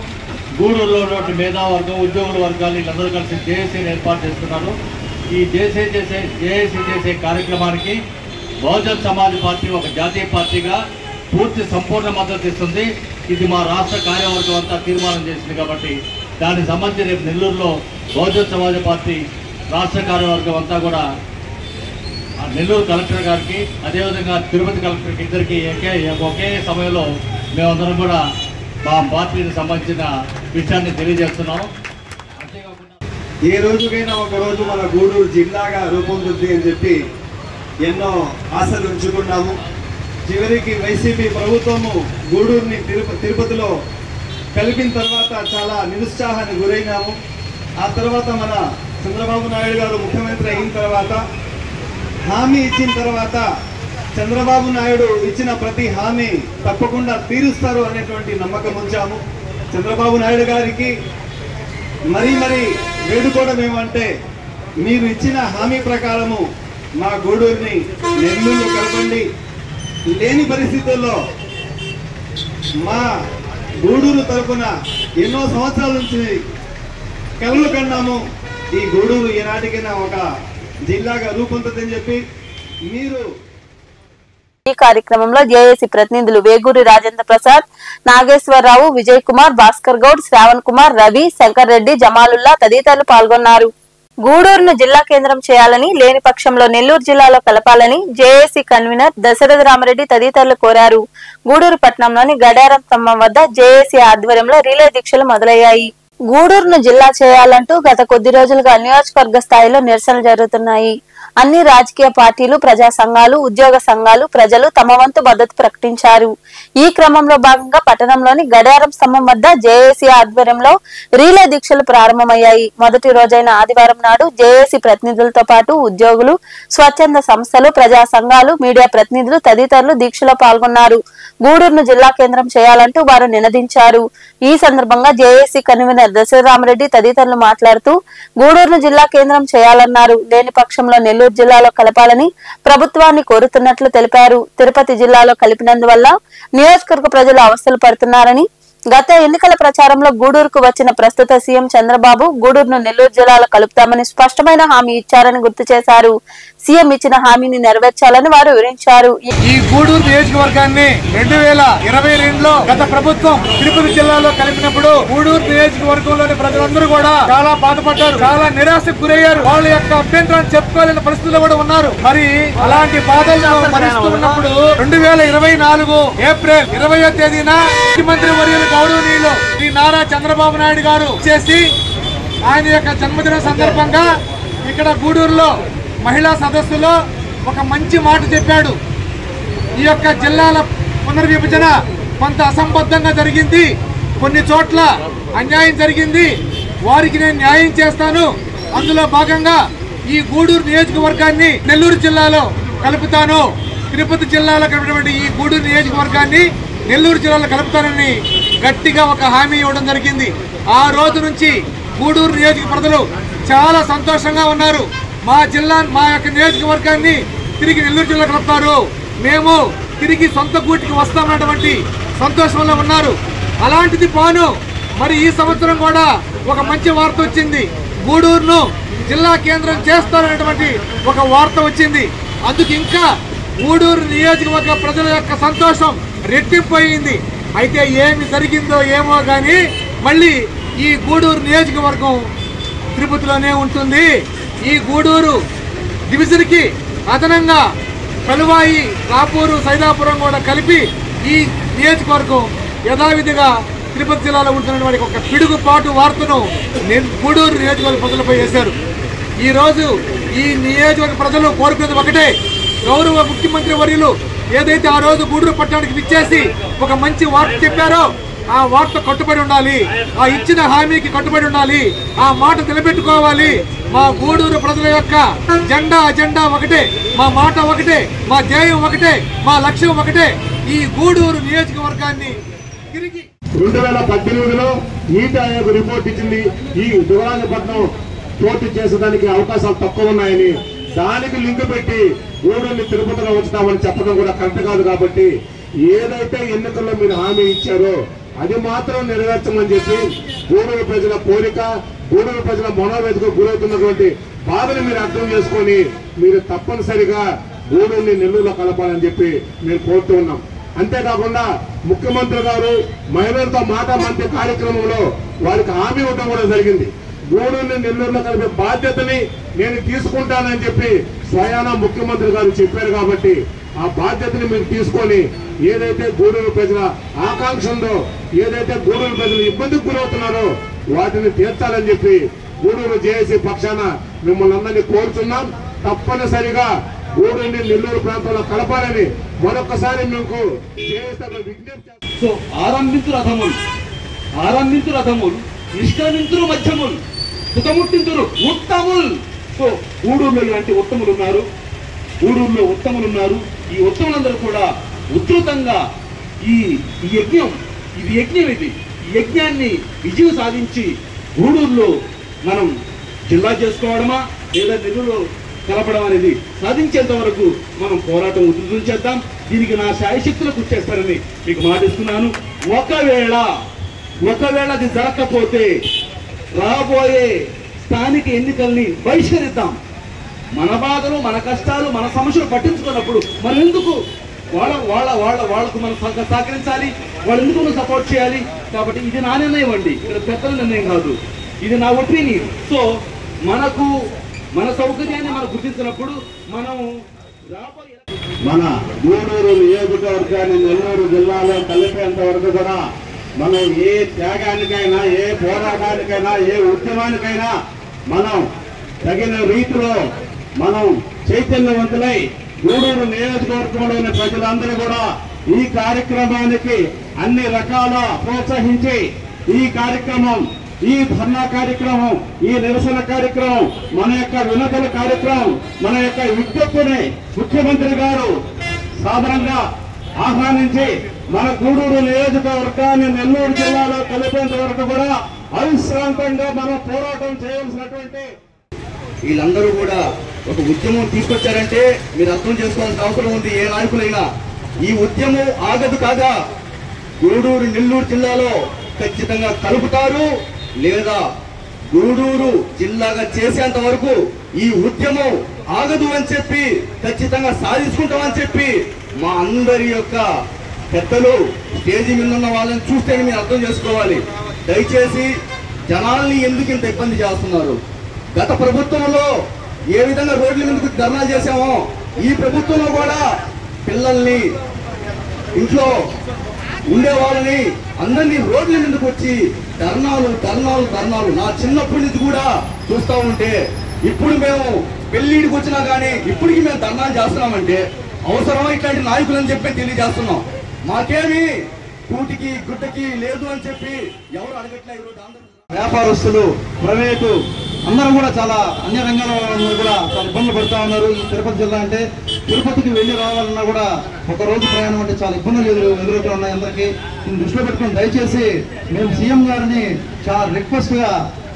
K: గూడూరులో ఉన్నటువంటి మేధావర్గం, ఉద్యోగుల వర్గాలు వీళ్ళందరూ కలిసి జేఏసీని ఏర్పాటు చేస్తున్నారు. ఈ జేఏసీ చేసే కార్యక్రమానికి బహుజన్ సమాజ్ పార్టీ ఒక జాతీయ పార్టీగా పూర్తి సంపూర్ణ మద్దతు ఇస్తుంది. ఇది మా రాష్ట్ర కార్యవర్గం అంతా తీర్మానం చేసింది కాబట్టి దానికి సంబంధించి రేపు నెల్లూరులో బహుజన్ సమాజ్ పార్టీ రాష్ట్ర కార్యవర్గం అంతా కూడా నెల్లూరు కలెక్టర్ గారికి అదేవిధంగా తిరుపతి కలెక్టర్కి ఇద్దరికి ఒకే సమయంలో మేమందరం కూడా మా పార్టీకి సంబంధించిన విషయాన్ని తెలియజేస్తున్నాం. అంతేకాకుండా
L: ఏ రోజుకైనా ఒక రోజు మన గూడూరు జిల్లాగా రూపొందుద్ది అని చెప్పి ఎన్నో ఆశలు ఉంచుకున్నాము. చివరికి వైసీపీ ప్రభుత్వము గూడూరుని తిరుపతిలో కలిపిన తర్వాత చాలా నిరుత్సాహానికి గురైనాము. ఆ తర్వాత మన చంద్రబాబు నాయుడు గారు ముఖ్యమంత్రి అయిన తర్వాత హామీ ఇచ్చిన తర్వాత చంద్రబాబు నాయుడు ఇచ్చిన ప్రతి హామీ తప్పకుండా తీరుస్తారు అనేటువంటి నమ్మకం ఉంచాము. చంద్రబాబు నాయుడు గారికి మరీ వేడుకోవడం ఏమంటే, మీరు ఇచ్చిన హామీ ప్రకారము మా గూడూరుని నెల్లూరు కలపండి. లేని పరిస్థితుల్లో మా గూడూరు తరఫున ఎన్నో సంవత్సరాల నుంచి కలలు కన్నాము. ఈ గూడూరు ఈనాటికైనా ఒక జిల్లాగా రూపొందుతుందని చెప్పి మీరు.
A: ఈ కార్యక్రమంలో జేఏసీ ప్రతినిధులు వేగూరి రాజేంద్ర ప్రసాద్, నాగేశ్వరరావు, విజయ్ కుమార్, భాస్కర్ గౌడ్, శ్రావణ్ కుమార్, రవి, శంకర్ రెడ్డి, జమాలుల్లా తదితరులు పాల్గొన్నారు. గూడూరును జిల్లా కేంద్రం చేయాలని, లేని పక్షంలో నెల్లూరు జిల్లాలో కలపాలని జేఏసీ కన్వీనర్ దశరథ రామరెడ్డి తదితరులు కోరారు. గూడూరు పట్టణంలోని గడియారం స్తంభం వద్ద జేఏసీ ఆధ్వర్యంలో రిలే దీక్షలు మొదలయ్యాయి. గూడూరును జిల్లా చేయాలంటూ గత కొద్ది రోజులుగా నియోజకవర్గ స్థాయిలో నిరసనలు జరుగుతున్నాయి. అన్ని రాజకీయ పార్టీలు, ప్రజా సంఘాలు, ఉద్యోగ సంఘాలు, ప్రజలు తమ వంతు మద్దతు ప్రకటించారు. ఈ క్రమంలో భాగంగా పట్టణంలోని గడియారం స్తంభం వద్ద జేఏసీ ఆధ్వర్యంలో రీలే దీక్షలు ప్రారంభమయ్యాయి. మొదటి రోజైన ఆదివారం నాడు జేఏసీ ప్రతినిధులతో పాటు ఉద్యోగులు, స్వచ్ఛంద సంస్థలు, ప్రజా సంఘాలు, మీడియా ప్రతినిధులు తదితరులు దీక్షలో పాల్గొన్నారు. గూడూరును జిల్లా కేంద్రం చేయాలంటూ వారు నినదించారు. ఈ సందర్భంగా జేఏసీ కన్వీనర్ దశరథరామరెడ్డి తదితరులు మాట్లాడుతూ గూడూరును జిల్లా కేంద్రం చేయాలన్నారు. లేని పక్షంలో నెల్లూరు జిల్లాలో కలపాలని ప్రభుత్వాన్ని కోరుతున్నట్లు తెలిపారు. తిరుపతి జిల్లాలో కలిపినందువల్ల నియోజకవర్గ ప్రజలు అవస్థలు పడుతున్నారని, గత ఎన్నికల ప్రచారంలో గూడూరుకు వచ్చిన ప్రస్తుత సీఎం చంద్రబాబు గూడూరును నెల్లూరు జిల్లాలో కలుపుతామని స్పష్టమైన హామీ ఇచ్చారని గుర్తు చేశారు. సీఎం ఇచ్చిన హామీని నెరవేర్చాలని వారు వివరించారు.
H: ఈ గూడూరు నియోజకవర్గాన్ని 2022లో గత ప్రభుత్వం తిరుపతి జిల్లాలో కలిపినప్పుడు గూడూరు నియోజకవర్గంలోని ప్రజలందరూ కూడా చాలా బాధపడ్డారు, చాలా నిరాశకు గురయ్యారు. వాళ్ళ యొక్క అభ్యంతరాన్ని చెప్పుకోలేని పరిస్థితుల్లో కూడా ఉన్నారు. మరి అలాంటి బాధలను భరిస్తున్నప్పుడు 2024 ఏప్రిల్ 20వ తేదీన ముఖ్యమంత్రి వర్యులు గౌరవనీయులు శ్రీ నారా చంద్రబాబు నాయుడు గారు చేసి ఆయన యొక్క జన్మదిన సందర్భంగా ఇక్కడ గూడూరులో మహిళా సదస్సులో ఒక మంచి మాట చెప్పాడు. ఈ యొక్క జిల్లాల పునర్విభజన కొంత అసంబద్ధంగా జరిగింది, కొన్ని చోట్ల అన్యాయం జరిగింది, వారికి నేను న్యాయం చేస్తాను, అందులో భాగంగా ఈ గూడూరు నియోజకవర్గాన్ని నెల్లూరు జిల్లాలో కలుపుతాను, తిరుపతి జిల్లాలో కలిపినటువంటి ఈ గూడూరు నియోజకవర్గాన్ని నెల్లూరు జిల్లాలో కలుపుతానని గట్టిగా ఒక హామీ ఇవ్వడం జరిగింది. ఆ రోజు నుంచి గూడూరు నియోజక ప్రజలు చాలా సంతోషంగా ఉన్నారు. మా యొక్క నియోజకవర్గాన్ని తిరిగి నెల్లూరు జిల్లా కలుపుతారు, మేము తిరిగి సొంత గూటికి వస్తామన్నటువంటి సంతోషంలో ఉన్నారు. అలాంటిది పోను మరి ఈ సంవత్సరం కూడా ఒక మంచి వార్త వచ్చింది. గూడూరును జిల్లా కేంద్రం చేస్తారనేటువంటి ఒక వార్త వచ్చింది. అందుకు ఇంకా గూడూరు నియోజకవర్గ ప్రజల యొక్క సంతోషం రెట్టింపు అయింది. అయితే ఏమి జరిగిందో ఏమో కానీ మళ్ళీ ఈ గూడూరు నియోజకవర్గం తిరుపతిలోనే ఉంటుంది. ఈ గూడూరు డివిజన్కి అదనంగా కలువాయి, రాపూరు, సైదాపురం కూడా కలిపి ఈ నియోజకవర్గం యథావిధిగా తిరుపతి జిల్లాలో ఉంటున్నటువంటి ఒక పిడుగుపాటు వార్తను గూడూరు నియోజకవర్గ ప్రజలపై వేశారు. ఈరోజు ఈ నియోజకవర్గ ప్రజలు కోరుకునేది ఒకటే, గౌరవ ముఖ్యమంత్రి వర్యులు ఏదైతే ఆ రోజు గూడూరు పట్టణానికి విచ్చేసి ఒక మంచి వార్త చెప్పారో ఆ వార్త కట్టుబడి ఉండాలి, ఆ ఇచ్చిన హామీకి కట్టుబడి ఉండాలి, ఆ మాట నిలబెట్టుకోవాలి. మా గూడూరు ప్రజల యొక్క అజెండా ఒకటే, మా మాట ఒకటే, మా ధ్యేయం ఒకటే, మా లక్ష్యం ఒకటే. ఈ గూడూరు నియోజకవర్గాన్ని తిరిగి
I: 2018లో నీతి ఆయోగ్ రిపోర్ట్ ఇచ్చింది. ఈ దుగరాజపట్నం పోటీ చేసేదానికి అవకాశాలు తక్కువ ఉన్నాయని, దానికి లింక్ పెట్టి గూడూరుని తిరుపతిలో ఉంచుతామని చెప్పడం కూడా కరెక్ట్ కాదు. కాబట్టి ఏదైతే ఎన్నికల్లో మీరు హామీ ఇచ్చారో అది మాత్రం నెరవేర్చమని చెప్పి గూడూరు ప్రజల కోరిక, గూడూరు ప్రజల మనోవేదకు గురవుతున్నటువంటి బాధను మీరు అర్థం చేసుకొని మీరు తప్పనిసరిగా గూడూరుని నెల్లూరులో కలపాలని చెప్పి మేము కోరుతూ ఉన్నాం. అంతేకాకుండా ముఖ్యమంత్రి గారు మహిళలతో మాట మంత్రి కార్యక్రమంలో వారికి హామీ ఇవ్వడం కూడా జరిగింది. గూడూరుని నెల్లూరులో కలిపే బాధ్యతని నేను తీసుకుంటానని చెప్పి స్వయాన ముఖ్యమంత్రి గారు చెప్పారు. కాబట్టి ఆ బాధ్యతని మీరు తీసుకొని ఏదైతే గూడూరు ప్రజల ఆకాంక్ష ఉందో, ఏదైతే గూడూరు ప్రజలు ఇబ్బందికి గురవుతున్నారో వాటిని తీర్చాలని చెప్పి గూడూరు జేఏసీ పక్షాన మిమ్మల్ని అందరినీ కోరుతున్నాం. తప్పనిసరిగా గూడూరుని నెల్లూరు ప్రాంతంలో కలపాలని మరొకసారి మీకు విజ్ఞప్తి.
J: సో ఆరంభించు రథములు నిష్క్రమించురు మధ్యములు సుతముట్టించురు ఉత్తములు. సో గూడూరులో ఇలాంటి ఉత్తములు ఉన్నారు, గూడూరులో ఉత్తములు ఉన్నారు. ఈ ఉత్తములందరూ కూడా ఉధృతంగా ఈ యజ్ఞం ఈ యజ్ఞాన్ని విజయం సాధించి గూడూరులో మనం జిల్లా చేసుకోవడమా లేదా నెల్లూరులో కలపడం అనేది సాధించేంత వరకు మనం పోరాటం ఉధృతం చేద్దాం. దీనికి నా శాయశక్తులు కృషి చేస్తారని మీకు మాటిస్తున్నాను. ఒకవేళ అది జరగకపోతే రాబోయే స్థానిక ఎన్నికల్ని బహిష్కరిద్దాం. మన బాధలు, మన కష్టాలు, మన సమస్యలు పట్టించుకున్నప్పుడు మనం ఎందుకు వాళ్ళకు మనం సహకరించాలి, వాళ్ళు ఎందుకు మనం సపోర్ట్ చేయాలి? కాబట్టి ఇది నా నిర్ణయం అండి, ఇక్కడ పెద్దల నిర్ణయం కాదు, ఇది నా ఒపీనియన్. సో మన సౌకర్యాన్ని మనం గుర్తించినప్పుడు మనం రాబోయే
I: మన గూడూరు నియోజకవర్గాన్ని నెల్లూరు జిల్లాలో కలిపేంత వరకు కూడా మనం ఏ త్యాగానికైనా, ఏ పోరాటానికైనా, ఏ ఉద్యమానికైనా మనం తగిన రీతిలో మనం చైతన్యవంతులై గూడూరు నియోజకవర్గంలోని ప్రజలందరూ కూడా ఈ కార్యక్రమానికి అన్ని రకాల ప్రోత్సహించి ఈ కార్యక్రమం, ఈ ధర్నా కార్యక్రమం, ఈ నిరసన కార్యక్రమం, మన యొక్క వినతుల కార్యక్రమం, మన యొక్క విజ్ఞప్తిని ముఖ్యమంత్రి గారు సాధారణంగా ఆహ్వానించి మన గూడూరు నియోజకవర్గాన్ని నెల్లూరు జిల్లాలో కలిపేంత వరకు కూడా అవిశ్రాంతంగా మనం పోరాటం చేయాల్సినటువంటి
J: వీళ్ళందరూ కూడా ఒక ఉద్యమం తీసుకొచ్చారంటే మీరు అర్థం చేసుకోవాల్సిన అవసరం ఉంది. ఏ నాయకులైనా ఈ ఉద్యమం ఆగదు కాగా గూడూరు నెల్లూరు జిల్లాలో ఖచ్చితంగా కలుపుతారు, లేదా గూడూరు జిల్లాగా చేసేంత వరకు ఈ ఉద్యమం ఆగదు అని చెప్పి ఖచ్చితంగా సాధించుకుంటామని చెప్పి మా అందరి యొక్క పెద్దలు స్టేజీ మీద ఉన్న వాళ్ళని చూస్తే మీరు అర్థం చేసుకోవాలి. దయచేసి జనాల్ని ఎందుకు ఇంత ఇబ్బంది చేస్తున్నారు? గత ప్రభుత్వంలో ఏ విధంగా రోడ్ల మీదకి ధర్నాలు చేశామో ఈ ప్రభుత్వంలో కూడా పిల్లల్ని, ఇంట్లో ఉండే వాళ్ళని అందరినీ రోడ్ల మీదకి వచ్చి ధర్నాలు. నా చిన్నప్పటి నుంచి కూడా చూస్తూ ఉంటే ఇప్పుడు మేము పెళ్లిడికి వచ్చినా కానీ ఇప్పటికి మేము ధర్నాలు చేస్తున్నామంటే అవసరమా ఇట్లాంటి నాయకులు అని చెప్పి తెలియజేస్తున్నాం. మాకేమి కూటికి గుట్టకి లేదు అని చెప్పి ఎవరు అడగట్లేదు. వ్యాపారస్తులు, ప్రైవేటు అందరూ కూడా చాలా అన్ని రంగాల్లో కూడా చాలా ఇబ్బందులు పడుతూ ఉన్నారు. ఈ తిరుపతి జిల్లా అంటే తిరుపతికి వెళ్ళి రావాలన్నా కూడా ఒక రోజు ప్రయాణం అంటే చాలా ఇబ్బందులు ఎదురవుతూ ఉన్నాయి అందరికీ. దీన్ని దృష్టిలో పెట్టుకుని దయచేసి మేము సీఎం గారిని చాలా రిక్వెస్ట్గా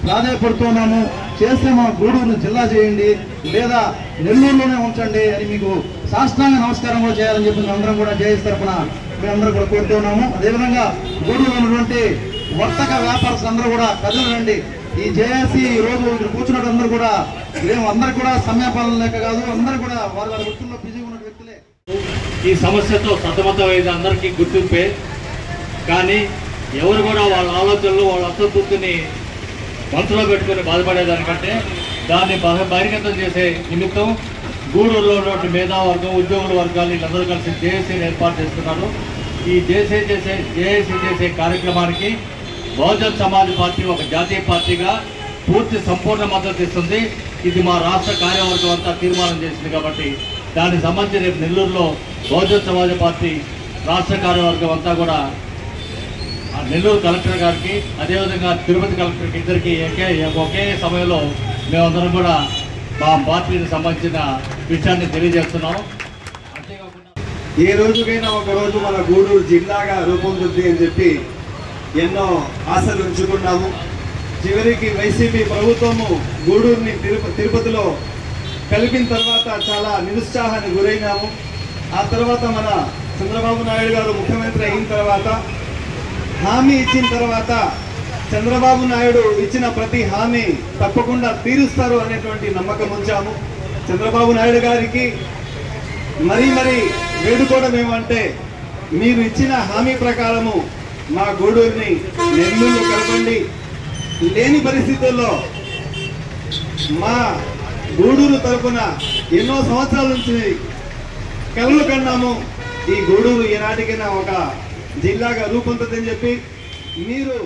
J: ప్రాధాన్యపడుతున్నాము. చేస్తే మా గూడూరు జిల్లా చేయండి, లేదా నెల్లూరులోనే ఉంచండి అని మీకు సాష్టాంగ నమస్కారం కూడా చేయాలని చెప్పి మేమందరం కూడా జేఏసీ తరఫున మేమందరం కూడా కోరుతున్నాము. అదేవిధంగా గూడూరులో ఉన్నటువంటి వర్తక వ్యాపారస్తులు అందరూ కూడా కథలు రండి. ఈ జేఏసీ ఈ రోజు ఇక్కడ కూర్చున్నట్టు అందరూ కూడా అందరూ కూడా సమయపాలన లేక కాదు, అందరూ కూడా వారి వృత్తుల్లో బిజీగా ఉన్న వ్యక్తులే.
K: ఈ సమస్యతో సతమతమైంది అందరికీ గుర్తింపే, కానీ ఎవరు కూడా వాళ్ళ ఆలోచనలు, వాళ్ళ అసంతృప్తిని మనసులో పెట్టుకుని బాధపడేదానికంటే దాన్ని బహిర్గతం చేసే నిమిత్తం గూడూరులో ఉన్నటువంటి మేధావర్గం, ఉద్యోగుల వర్గాలు వీళ్ళందరూ కలిసి జేఏసీని ఏర్పాటు చేస్తున్నారు. ఈ జేఏసీ చేసే కార్యక్రమానికి బహుజన్ సమాజ్ పార్టీ ఒక జాతీయ పార్టీగా పూర్తి సంపూర్ణ మద్దతు ఇస్తుంది. ఇది మా రాష్ట్ర కార్యవర్గం అంతా తీర్మానం చేసింది కాబట్టి దానికి సంబంధించి రేపు నెల్లూరులో బహుజన్ సమాజ్ పార్టీ రాష్ట్ర కార్యవర్గం అంతా కూడా నెల్లూరు కలెక్టర్ గారికి అదేవిధంగా తిరుపతి కలెక్టర్కి ఇద్దరికి ఒకే సమయంలో మేమందరం కూడా మా పార్టీకి సంబంధించిన విషయాన్ని తెలియజేస్తున్నాం.
L: ఏ రోజుకైనా ఒక రోజు మన గూడూరు జిల్లాగా రూపొందుద్ది అని చెప్పి ఎన్నో ఆశలు ఉంచుకున్నాము. చివరికి వైసీపీ ప్రభుత్వము గూడూరుని తిరుపతిలో కలిపిన తర్వాత చాలా నిరుత్సాహానికి గురైనాము. ఆ తర్వాత మన చంద్రబాబు నాయుడు గారు ముఖ్యమంత్రి అయిన తర్వాత హామీ ఇచ్చిన తర్వాత చంద్రబాబు నాయుడు ఇచ్చిన ప్రతి హామీ తప్పకుండా తీరుస్తారు అనేటువంటి నమ్మకం ఉంచాము. చంద్రబాబు నాయుడు గారికి మరీ వేడుకోవడం ఏమంటే మీరు ఇచ్చిన హామీ ప్రకారము మా గూడూరుని నెల్లూరు కలపండి. లేని పరిస్థితుల్లో మా గూడూరు తరపున ఎన్నో సంవత్సరాల నుంచి కలలు కన్నాము. ఈ గూడూరు ఈనాటికైనా ఒక జిల్లాగా రూపొందుతుందని చెప్పి మీరు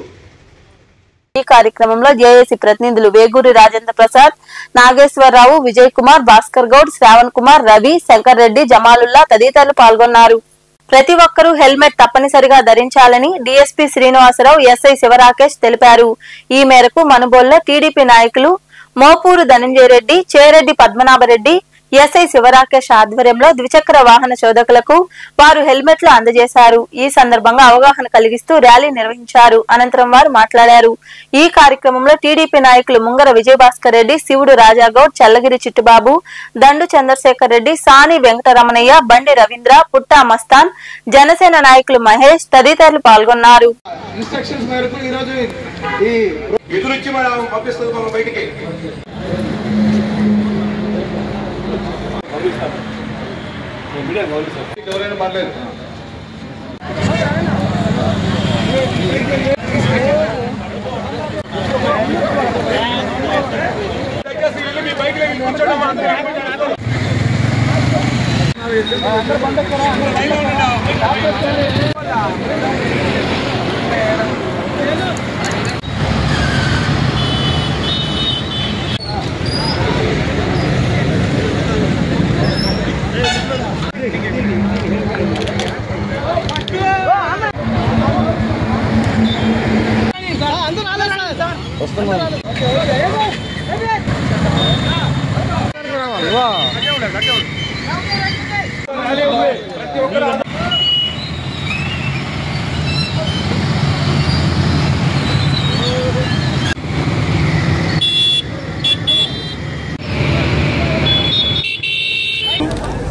A: ఈ కార్యక్రమంలో జేఏసీ ప్రతినిధులు వేగూరి రాజేంద్ర ప్రసాద్, నాగేశ్వరరావు, విజయ్ కుమార్, భాస్కర్ గౌడ్, శ్రావణ్ కుమార్, రవి, శంకర్ రెడ్డి, జమాలుల్లా తదితరులు పాల్గొన్నారు. ప్రతి ఒక్కరూ హెల్మెట్ తప్పనిసరిగా ధరించాలని డీఎస్పీ శ్రీనివాసరావు, ఎస్ఐ శివరాకేష్ తెలిపారు. ఈ మేరకు మనుబోల్లో టీడీపీ నాయకులు మోపూరు ధనంజయ రెడ్డి, చేరెడ్డి పద్మనాభరెడ్డి, ఎస్ఐ శివరాకేష్ ఆధ్వర్యంలో ద్విచక్ర వాహన శోధకులకు వారు హెల్మెట్లు అందజేశారు. ఈ సందర్భంగా అవగాహన కలిగిస్తూ ర్యాలీ నిర్వహించారు. అనంతరం వారు మాట్లాడారు. ఈ కార్యక్రమంలో టీడీపీ నాయకులు ముంగర విజయభాస్కర్ రెడ్డి, శివుడు రాజాగౌడ్, చల్లగిరి చిట్టుబాబు, దండు చంద్రశేఖర్ రెడ్డి, సాని వెంకటరమణయ్య, బండి రవీంద్ర, పుట్టా మస్తాన్, జనసేన నాయకులు మహేష్ తదితరులు పాల్గొన్నారు.
H: ఎవరైనా పర్లేదు. మీ బైక్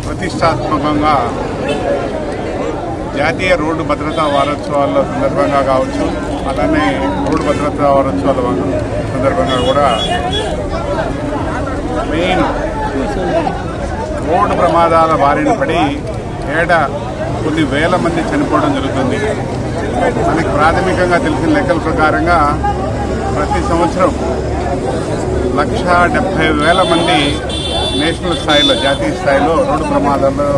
M: ప్రతిష్టాత్మకంగా జాతీయ రోడ్డు భద్రతా వారోత్సవాల సందర్భంగా కావచ్చు, అలానే రోడ్డు భద్రతా వారోత్సవాల సందర్భంగా కూడా మెయిన్ రోడ్డు ప్రమాదాల బారిన పడి ఏటా కొన్ని వేల మంది చనిపోవడం జరుగుతుంది. మనకి ప్రాథమికంగా తెలిసిన లెక్కల ప్రకారంగా ప్రతి సంవత్సరం 1,70,000 మంది నేషనల్ స్థాయిలో, జాతీయ స్థాయిలో రోడ్డు ప్రమాదాల్లో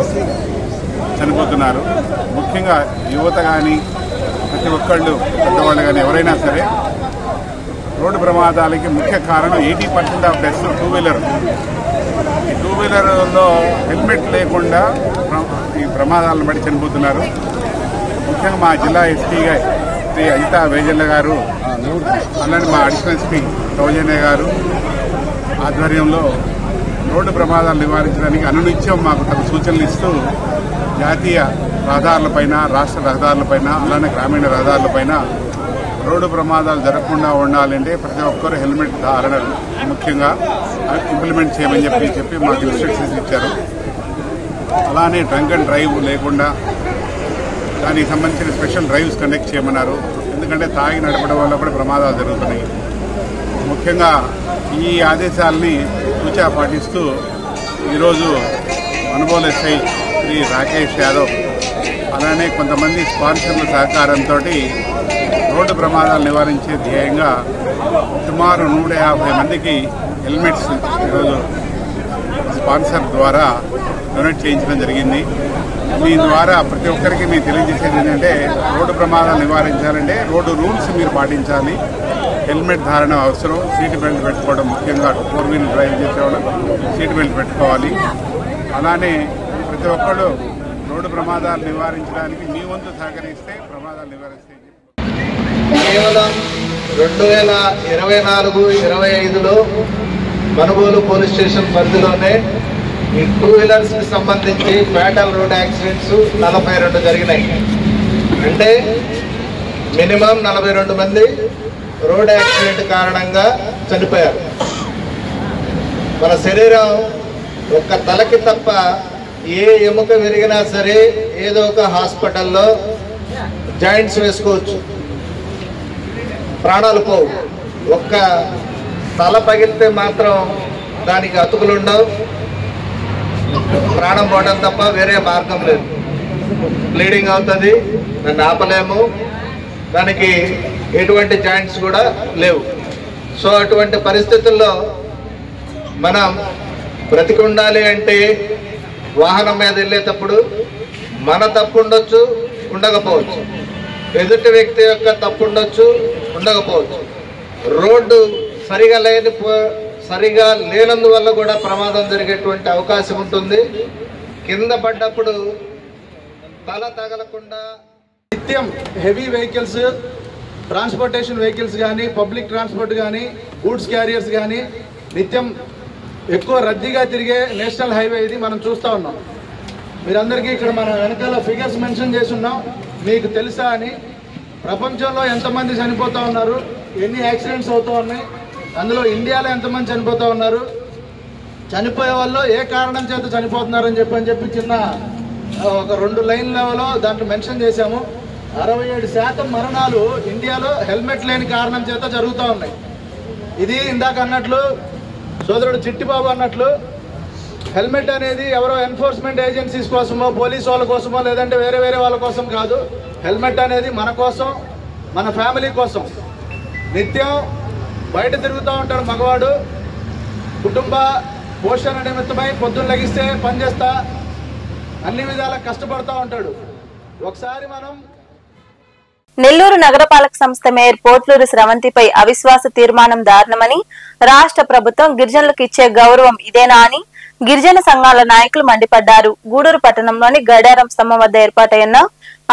M: చనిపోతున్నారు. ముఖ్యంగా యువత కానీ ప్రతి ఒక్కళ్ళు, పెద్దవాళ్ళు కానీ ఎవరైనా సరే రోడ్డు ప్రమాదాలకి ముఖ్య కారణం 80% ఆఫ్ డెత్స్ టూ వీలర్. ఈ టూ వీలర్లో హెల్మెట్ లేకుండా ఈ ప్రమాదాలను బట్టి చనిపోతున్నారు. ముఖ్యంగా మా జిల్లా ఎస్పీగా శ్రీ అజితా వేజల్ల గారు, అలానే మా అడిషనల్ ఎస్పీ సౌజన్య గారు ఆధ్వర్యంలో రోడ్డు ప్రమాదాలు నివారించడానికి అనునిత్యం మాకు తమ సూచనలు ఇస్తూ జాతీయ రహదారులపైన, రాష్ట్ర రహదారులపైన, అలానే గ్రామీణ రహదారులపైన రోడ్డు ప్రమాదాలు జరగకుండా ఉండాలంటే ప్రతి ఒక్కరు హెల్మెట్ ధారణ ముఖ్యంగా ఇంప్లిమెంట్ చేయమని చెప్పి మాకు ఇన్స్ట్రక్షన్స్ ఇచ్చారు. అలానే డ్రంక్ అండ్ డ్రైవ్ లేకుండా దానికి సంబంధించిన స్పెషల్ డ్రైవ్స్ కండక్ట్ చేయమన్నారు. ఎందుకంటే తాగి నడపడం వల్ల కూడా ప్రమాదాలు జరుగుతున్నాయి. ముఖ్యంగా ఈ ఆదేశాలని తూచా పాటిస్తూ ఈరోజు మనుబోలు ఎస్ఐ శ్రీ రాకేష్ యాదవ్, అలానే కొంతమంది స్పాన్సర్ల సహకారంతో రోడ్డు ప్రమాదాలు నివారించే ధ్యేయంగా సుమారు 150 మందికి హెల్మెట్స్ ఈరోజు స్పాన్సర్ ద్వారా డొనేట్ చేయించడం జరిగింది. మీ ద్వారా ప్రతి ఒక్కరికి మీరు తెలియజేసేది ఏంటంటే రోడ్డు ప్రమాదాలు నివారించాలంటే రోడ్డు రూల్స్ మీరు పాటించాలి. హెల్మెట్ ధారణ అవసరం, సీట్ బెల్ట్ పెట్టుకోవడం, ముఖ్యంగా 4 వీలర్ డ్రైవ్ చేసేవాళ్ళు సీట్ బెల్ట్ పెట్టుకోవాలి. అలానే ప్రతి ఒక్కళ్ళు రోడ్డు ప్రమాదాలు నివారించడానికి మీ వంతు సహకరిస్తే ప్రమాదాలు నివారిస్తాయి.
L: కేవలం 2024-25లో మనుగోలు పోలీస్ స్టేషన్ పరిధిలోనే ఈ 2 వీలర్స్ కి సంబంధించి ఫ్యాటల్ రోడ్ యాక్సిడెంట్స్ 42 జరిగినాయి. అంటే మినిమం 42 మంది రోడ్ యాక్సిడెంట్ కారణంగా చనిపోయారు. మన శరీరం ఒక్క తలకి తప్ప ఏ ఎముక విరిగినా సరే ఏదో ఒక హాస్పిటల్లో జాయింట్స్ వేసుకోవచ్చు, ప్రాణాలు పోవు. ఒక్క తల పగిలితే మాత్రం దానికి అతుకులు ఉండవు, ప్రాణం పోవడం తప్ప వేరే మార్గం లేదు. బ్లీడింగ్ అవుతుంది, దాన్ని ఆపలేము, దానికి ఎటువంటి జాయింట్స్ కూడా లేవు. సో అటువంటి పరిస్థితుల్లో మనం బ్రతికి ఉండాలి అంటే వాహనం మీద వెళ్ళేటప్పుడు మన తప్పు ఉండొచ్చు, ఉండకపోవచ్చు, ఎదుటి వ్యక్తి యొక్క తప్పు ఉండొచ్చు, ఉండకపోవచ్చు. రోడ్డు సరిగా లేనందువల్ల కూడా ప్రమాదం జరిగేటువంటి అవకాశం ఉంటుంది. కింద పడ్డప్పుడు తల తగలకుండా
H: నిత్యం హెవీ వెహికల్స్, ట్రాన్స్పోర్టేషన్ వెహికల్స్ కానీ, పబ్లిక్ ట్రాన్స్పోర్ట్ కానీ, గూడ్స్ క్యారియర్స్ కానీ నిత్యం ఎక్కువ రద్దీగా తిరిగే నేషనల్ హైవే ఇది మనం చూస్తూ ఉన్నాం. మీరందరికీ ఇక్కడ మన వెనకాల ఫిగర్స్ మెన్షన్ చేసి ఉన్నాం. మీకు తెలుసా అని, ప్రపంచంలో ఎంతమంది చనిపోతూ ఉన్నారు, ఎన్ని యాక్సిడెంట్స్ అవుతూ ఉన్నాయి, అందులో ఇండియాలో ఎంతమంది చనిపోతూ ఉన్నారు, చనిపోయే వాళ్ళు ఏ కారణం చేత చనిపోతున్నారని చెప్పి చిన్న ఒక 2 లైన్లలో దాంట్లో మెన్షన్ చేశాము. 67% మరణాలు ఇండియాలో హెల్మెట్ లేని కారణం చేత జరుగుతూ ఉన్నాయి. ఇది ఇందాక అన్నట్లు సోదరుడు చిట్టిబాబు అన్నట్లు హెల్మెట్ అనేది ఎవరో ఎన్ఫోర్స్మెంట్ ఏజెన్సీస్ కోసమో, పోలీసు వాళ్ళ కోసమో, లేదంటే వేరే వాళ్ళ కోసం కాదు. హెల్మెట్ అనేది మన కోసం, మన ఫ్యామిలీ కోసం. నిత్యం బయట తిరుగుతూ ఉంటాడు మగవాడు, కుటుంబ పోషణ నిమిత్తమై పొద్దున్న లెగిస్తే పని చేస్తా అన్ని విధాలా కష్టపడుతూ ఉంటాడు. ఒకసారి మనం
A: నెల్లూరు నగరపాలక సంస్థ మేయర్ పోట్లూరు స్రవంతిపై అవిశ్వాస తీర్మానం దారుణమని, రాష్ట్ర ప్రభుత్వం గిరిజనులకు ఇచ్చే గౌరవం ఇదేనా అని గిరిజన సంఘాల నాయకులు మండిపడ్డారు. గూడూరు పట్టణంలోని గడారం స్తంభం వద్ద ఏర్పాటైన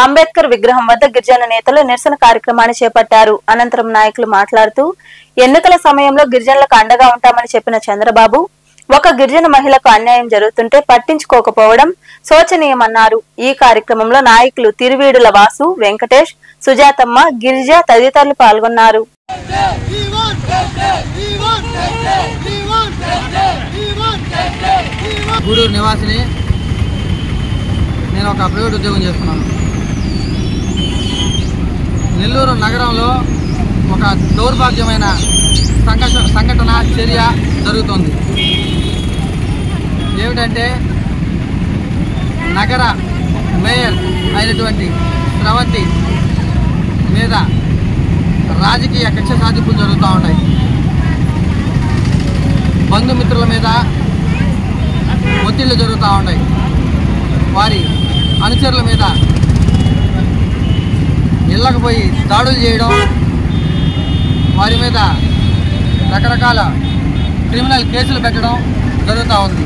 A: అంబేద్కర్ విగ్రహం వద్ద గిరిజన నేతలు నిరసన కార్యక్రమాన్ని చేపట్టారు. అనంతరం నాయకులు మాట్లాడుతూ ఎన్నికల సమయంలో గిరిజనులకు అండగా ఉంటామని చెప్పిన చంద్రబాబు ఒక గిరిజన మహిళకు అన్యాయం జరుగుతుంటే పట్టించుకోకపోవడం శోచనీయమన్నారు. ఈ కార్యక్రమంలో నాయకులు తిరువీడుల వాసు, వెంకటేష్, సుజాతమ్మ, గిరిజ తదితరులు పాల్గొన్నారు.
N: గూడూరు నివాసిని, నేను ఒక ప్రైవేట్ ఉద్యోగం చేస్తున్నాను. నెల్లూరు నగరంలో ఒక దౌర్భాగ్యమైన సంఘటన చర్య జరుగుతోంది. ఏమిటంటే నగర మేయర్ అయినటువంటి స్రవంతి మీద రాజకీయ కక్ష సాధింపులు జరుగుతూ ఉంటాయి. బంధుమిత్రుల మీద ఒత్తిళ్లు జరుగుతూ ఉంటాయి. వారి అనుచరుల మీద ఇళ్లకు పోయి దాడులు చేయడం, వారి మీద రకరకాల క్రిమినల్ కేసులు పెట్టడం జరుగుతూ ఉంది.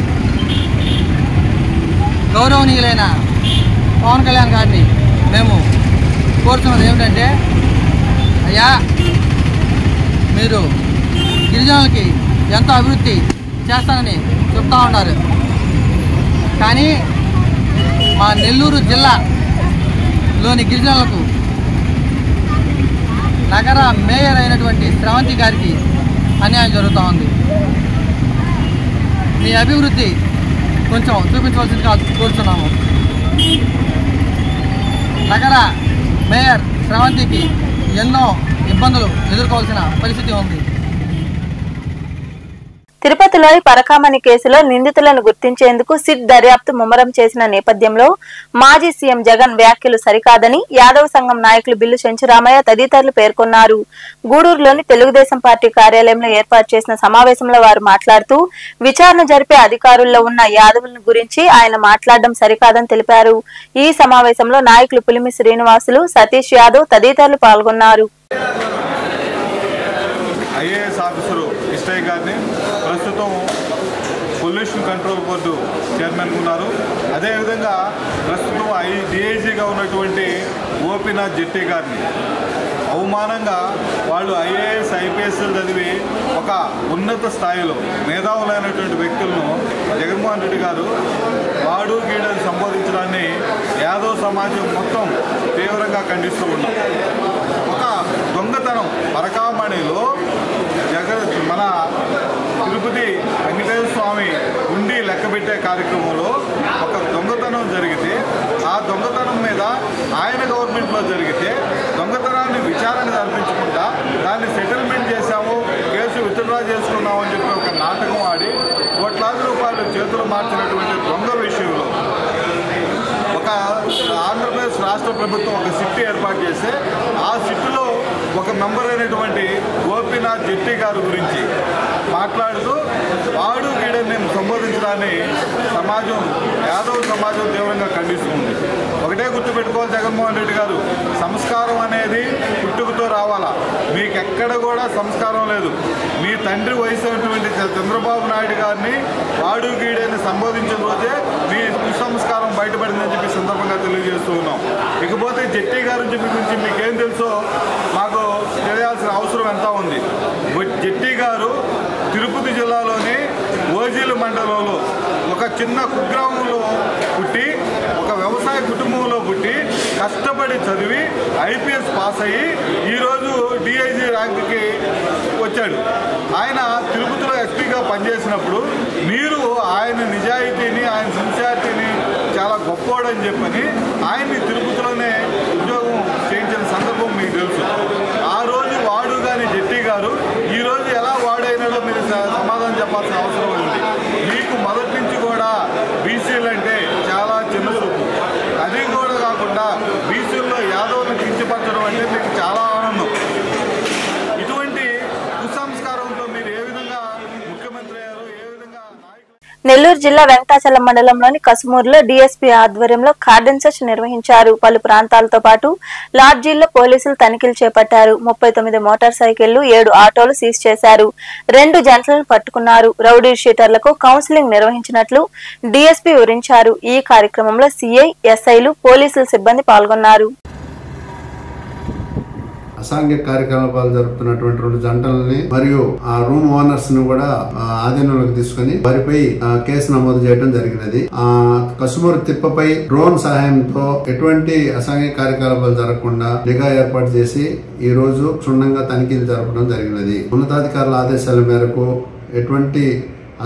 N: గౌరవనీయులైన పవన్ కళ్యాణ్ గారిని మేము కోరుతున్నది ఏమిటంటే, అయ్యా మీరు గిరిజనులకి ఎంతో అభివృద్ధి చేస్తానని చెప్తా ఉన్నారు, కానీ మా నెల్లూరు జిల్లాలోని గిరిజనులకు నగర మేయర్ అయినటువంటి స్రవంతి గారికి అన్యాయం జరుగుతూ ఉంది. మీ అభివృద్ధి కొంచెం చూపించవలసిందిగా కోరుతున్నాము. నగర మేయర్ స్రవంతికి ఎన్నో ఇబ్బందులు ఎదుర్కోవాల్సిన పరిస్థితి ఉంది.
A: తిరుపతిలోని పరకామణి కేసులో నిందితులను గుర్తించేందుకు సిట్ దర్యాప్తు ముమ్మరం చేసిన నేపథ్యంలో మాజీ సీఎం జగన్ వ్యాఖ్యలు సరికాదని యాదవ సంఘం నాయకులు బిల్లు చెంచురామయ్య తదితరులు పేర్కొన్నారు. గూడూరులోని తెలుగుదేశం పార్టీ కార్యాలయంలో ఏర్పాటు చేసిన సమావేశంలో వారు మాట్లాడుతూ విచారణ జరిపే అధికారుల్లో ఉన్న యాదవుల గురించి ఆయన మాట్లాడడం సరికాదని తెలిపారు. ఈ సమావేశంలో నాయకులు పులిమి శ్రీనివాసులు, సతీష్ యాదవ్ తదితరులు పాల్గొన్నారు.
H: ఐఏఎస్ ఆఫీసరు ఇష్టయ్య గారిని ప్రస్తుతం పొల్యూషన్ కంట్రోల్ బోర్డు చైర్మన్గా ఉన్నారు. అదేవిధంగా ప్రస్తుతం డిఐజీగా ఉన్నటువంటి గోపీనాథ్ జెట్టి గారిని అవమానంగా వాళ్ళు ఐఏఎస్ ఐపీఎస్లు చదివి ఒక ఉన్నత స్థాయిలో మేధావులైనటువంటి వ్యక్తులను జగన్మోహన్ రెడ్డి గారు వాడు గీడని సంబోధించడాన్ని యాదవ్ సమాజం మొత్తం తీవ్రంగా ఖండిస్తూ ఉన్నాం. ఒక దొంగతనం పరకామణిలో మన తిరుపతి వెంకటేశ్వర స్వామి ఉండి లెక్కబెట్టే కార్యక్రమంలో ఒక దొంగతనం జరిగితే ఆ దొంగతనం మీద ఆయన గవర్నమెంట్లో జరిగితే దొంగతనాన్ని విచారణ జరిపించకుండా దాన్ని సెటిల్మెంట్ చేశాము, కేసు విత్డ్రా చేసుకున్నాము అని చెప్పి ఒక నాటకం ఆడి కోట్లాది రూపాయలు చేతులు మార్చినటువంటి దొంగ విషయంలో ఒక ఆంధ్రప్రదేశ్ రాష్ట్ర ప్రభుత్వం ఒక సిట్ ఏర్పాటు చేస్తే ఆ సిట్లో ఒక మెంబర్ అయినటువంటి గోపీనాథ్ జెట్టి గారి గురించి మాట్లాడుతూ వాడు గీడని సంబోధించడాన్ని యాదవ్ సమాజం తీవ్రంగా ఖండిస్తుంది. ఒకటే గుర్తుపెట్టుకోవాలి జగన్మోహన్ రెడ్డి గారు, సంస్కారం అనేది పుట్టుకతో రావాలా. మీకెక్కడ కూడా సంస్కారం లేదు. మీ తండ్రి వయసు అయినటువంటి చంద్రబాబు నాయుడు గారిని వాడు గీడని సంబోధించిన రోజే మీ కుసంస్కారం బయటపడిందని చెప్పి సందర్భంగా తెలియజేస్తూ ఉన్నాం. ఇకపోతే జెట్టి గారి గురించి మీకేం తెలుసో మాకు తెలియాల్సిన అవసరం ఎంత ఉంది. జెట్టి గారు తిరుపతి జిల్లాలోని ఓజీలు మండలంలో ఒక చిన్న కుగ్రామంలో పుట్టి ఒక వ్యవసాయ కుటుంబంలో పుట్టి కష్టపడి చదివి ఐపీఎస్ పాస్ అయ్యి ఈరోజు డిఐజీ ర్యాంకుకి వచ్చాడు. ఆయన తిరుపతిలో ఎస్పీగా పనిచేసినప్పుడు మీరు ఆయన నిజాయితీని ఆయన సిన్సియారిటీని చాలా గొప్పవాడని చెప్పని ఆయన్ని తిరుపతిలోనే ఉద్యోగం చేయించిన సందర్భం మీకు తెలుసు. ఆ రోజు వాడు కానీ జెట్టి గారు ఈరోజు ఎలా వాడైనాడో మీరు సమాధానం చెప్పాల్సిన అవసరం ఉంది. మీకు మొదటి నుంచి కూడా బీసీలు అంటే చాలా చిన్న చూపు. అది కూడా కాకుండా బీసీల్లో యాదవ్ని కించపరచడం అంటే మీకు చాలా ఆనందం. ఇటువంటి కుసంస్కారంతో మీరు ఏ విధంగా ముఖ్యమంత్రి అయ్యారు, ఏ విధంగా
A: నెల్లూరు జిల్లా వెంకటాచలం మండలంలోని కసుమూరులో డీఎస్పీ ఆధ్వర్యంలో కార్డన్ సెర్చ్ నిర్వహించారు. పలు ప్రాంతాలతో పాటు లాడ్జీల్లో పోలీసులు తనిఖీలు చేపట్టారు. 39 మోటార్ సైకిళ్లు, 7 ఆటోలు సీజ్ చేశారు. 2 జంటలను పట్టుకున్నారు. రౌడీ షీటర్లకు కౌన్సిలింగ్ నిర్వహించినట్లు డీఎస్పీ వివరించారు. ఈ కార్యక్రమంలో సీఐ, ఎస్ఐలు, పోలీసుల సిబ్బంది పాల్గొన్నారు.
O: అసాంఘిక కార్యకలాపాలు జరుపుతున్నటువంటి 2 జంటలని మరియు ఆ రూమ్ ఓనర్స్ ను కూడా ఆధీనంలోకి తీసుకుని వారిపై కేసు నమోదు చేయడం జరిగినది. కసుమూరు తిప్పపై డ్రోన్ సహాయంతో ఎటువంటి అసాంఘిక కార్యకలాపాలు జరగకుండా నిఘా ఏర్పాటు చేసి ఈ రోజు క్షుణ్ణంగా తనిఖీలు జరపడం జరిగినది. ఉన్నతాధికారుల ఆదేశాల మేరకు ఎటువంటి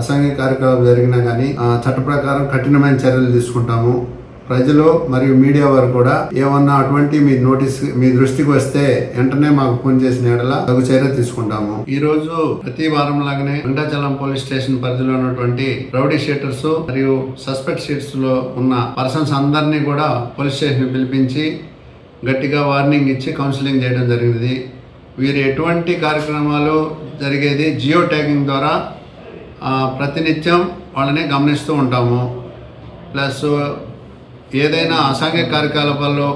O: అసాంఘిక కార్యకలాపాలు జరిగినా గానీ చట్ట ప్రకారం కఠినమైన చర్యలు తీసుకుంటాము. ప్రజలు మరియు మీడియా వారు కూడా ఏమన్నా అటువంటి మీ దృష్టికి వస్తే వెంటనే మాకు ఫోన్ చేసిన ఎడల తగు చర్య తీసుకుంటాము. ఈ రోజు ప్రతి వారం లాగానే వెంకటాచలం పోలీస్ స్టేషన్ పరిధిలో ఉన్నటువంటి రౌడీ షీటర్స్ మరియు సస్పెక్ట్ షీట్స్ లో ఉన్న పర్సన్స్ అందరినీ కూడా పోలీస్ స్టేషన్ పిలిపించి గట్టిగా వార్నింగ్ ఇచ్చి కౌన్సిలింగ్ చేయడం జరిగింది. వీరు ఎటువంటి కార్యక్రమాలు జరిగేది జియో ట్యాగింగ్ ద్వారా ప్రతినిత్యం వాళ్ళని గమనిస్తూ ఉంటాము. ప్లస్ ఏదైనా అసాంఘిక కార్యకలాపాల్లో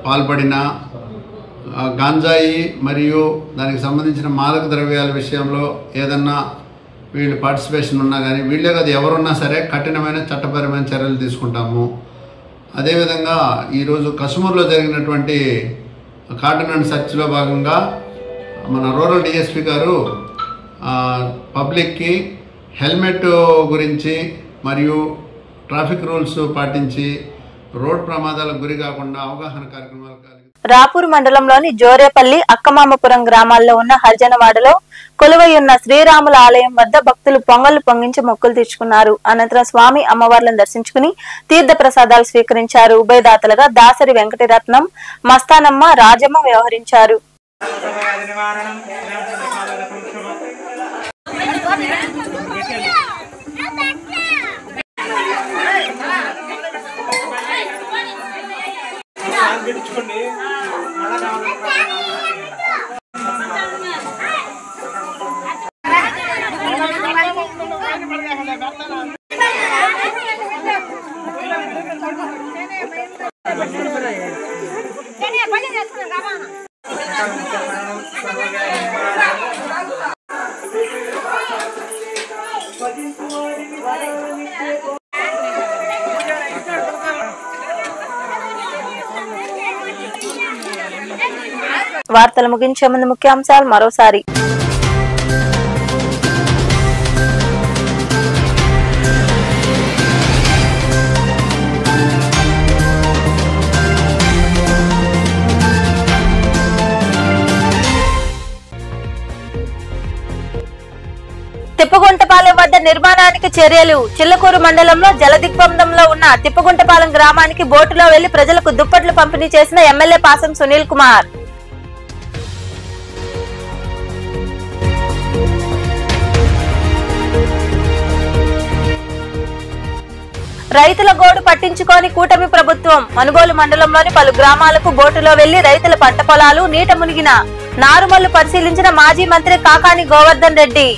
O: పాల్పడినా గాంజాయి మరియు దానికి సంబంధించిన మాదక ద్రవ్యాల విషయంలో ఏదన్నా వీళ్ళు పార్టిసిపేషన్ ఉన్నా కానీ వీళ్ళే కాదు ఎవరున్నా సరే కఠినమైన చట్టపరమైన చర్యలు తీసుకుంటాము. అదేవిధంగా ఈరోజు కసుమూరులో జరిగినటువంటి కార్డన్ సెర్చ్లో భాగంగా మన రూరల్ డిఎస్పీ గారు పబ్లిక్కి హెల్మెట్ గురించి మరియు ట్రాఫిక్ రూల్స్ పాటించి రోడ్ ప్రమాదాలకు గురి కాకుండా అవగాహన కార్యక్రమాలు
A: రాపూర్ మండలంలోని జోరేపల్లి, అక్కమామపురం గ్రామాల్లో ఉన్న హర్జనవాడలో కొలువైయున్న శ్రీరాముల ఆలయం వద్ద భక్తులు పొంగళ్లు పొంగించి మొక్కులు తీర్చుకున్నారు. అనంతరం స్వామి అమ్మవార్లను దర్శించుకుని తీర్థ ప్రసాదాలు స్వీకరించారు. ఉభయదాతలుగా దాసరి వెంకటరత్నం, మస్తానమ్మ, రాజమ్మ వ్యవహరించారు. వార్తలు ముగించే ముందు ముఖ్యాంశాలు మరోసారి. తిప్పగుంటపాలెం వద్ద నిర్మాణానికి చర్యలు. చిల్లకూరు మండలంలో జలదిగ్బంధంలో ఉన్న తిప్పగుంటపాలెం గ్రామానికి బోటులో వెళ్లి ప్రజలకు దుప్పట్లు పంపిణీ చేసిన ఎమ్మెల్యే పాసం సునీల్ కుమార్. రైతుల గోడు పట్టించుకోని కూటమి ప్రభుత్వం. మనుగోలు మండలంలోని పలు గ్రామాలకు బోటులో వెళ్లి రైతుల పంట పొలాలు నీట మునిగిన నారుమళ్లు పరిశీలించిన మాజీ మంత్రి కాకాని గోవర్ధన్ రెడ్డి.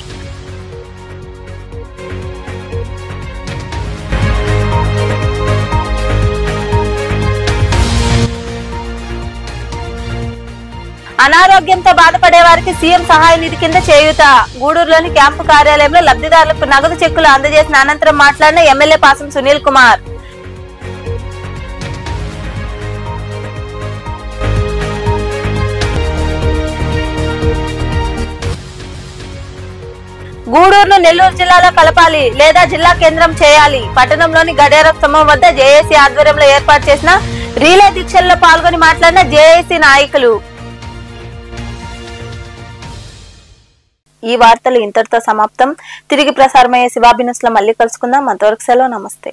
A: అనారోగ్యంతో బాధపడే వారికి సీఎం సహాయ నిధి కింద చేయూత. గూడూరులోని క్యాంపు కార్యాలయంలో లబ్ధిదారులకు నగదు చెక్కులు అందజేసిన అనంతరం మాట్లాడిన ఎమ్మెల్యే పాసం సునీల్ కుమార్. గూడూరును నెల్లూరు జిల్లాలో కలపాలి లేదా జిల్లా కేంద్రం చేయాలి. పట్టణంలోని గడియార స్తంభం వద్ద జేఏసీ ఆధ్వర్యంలో ఏర్పాటు చేసిన రీలే దీక్షల్లో పాల్గొని మాట్లాడిన జేఏసీ నాయకులు. ఈ వార్తలు ఇంతటితో సమాప్తం. తిరిగి ప్రసారమయ్యే శివాభినస్లో మళ్ళీ కలుసుకుందాం. అంతవరకు సెలవు. నమస్తే.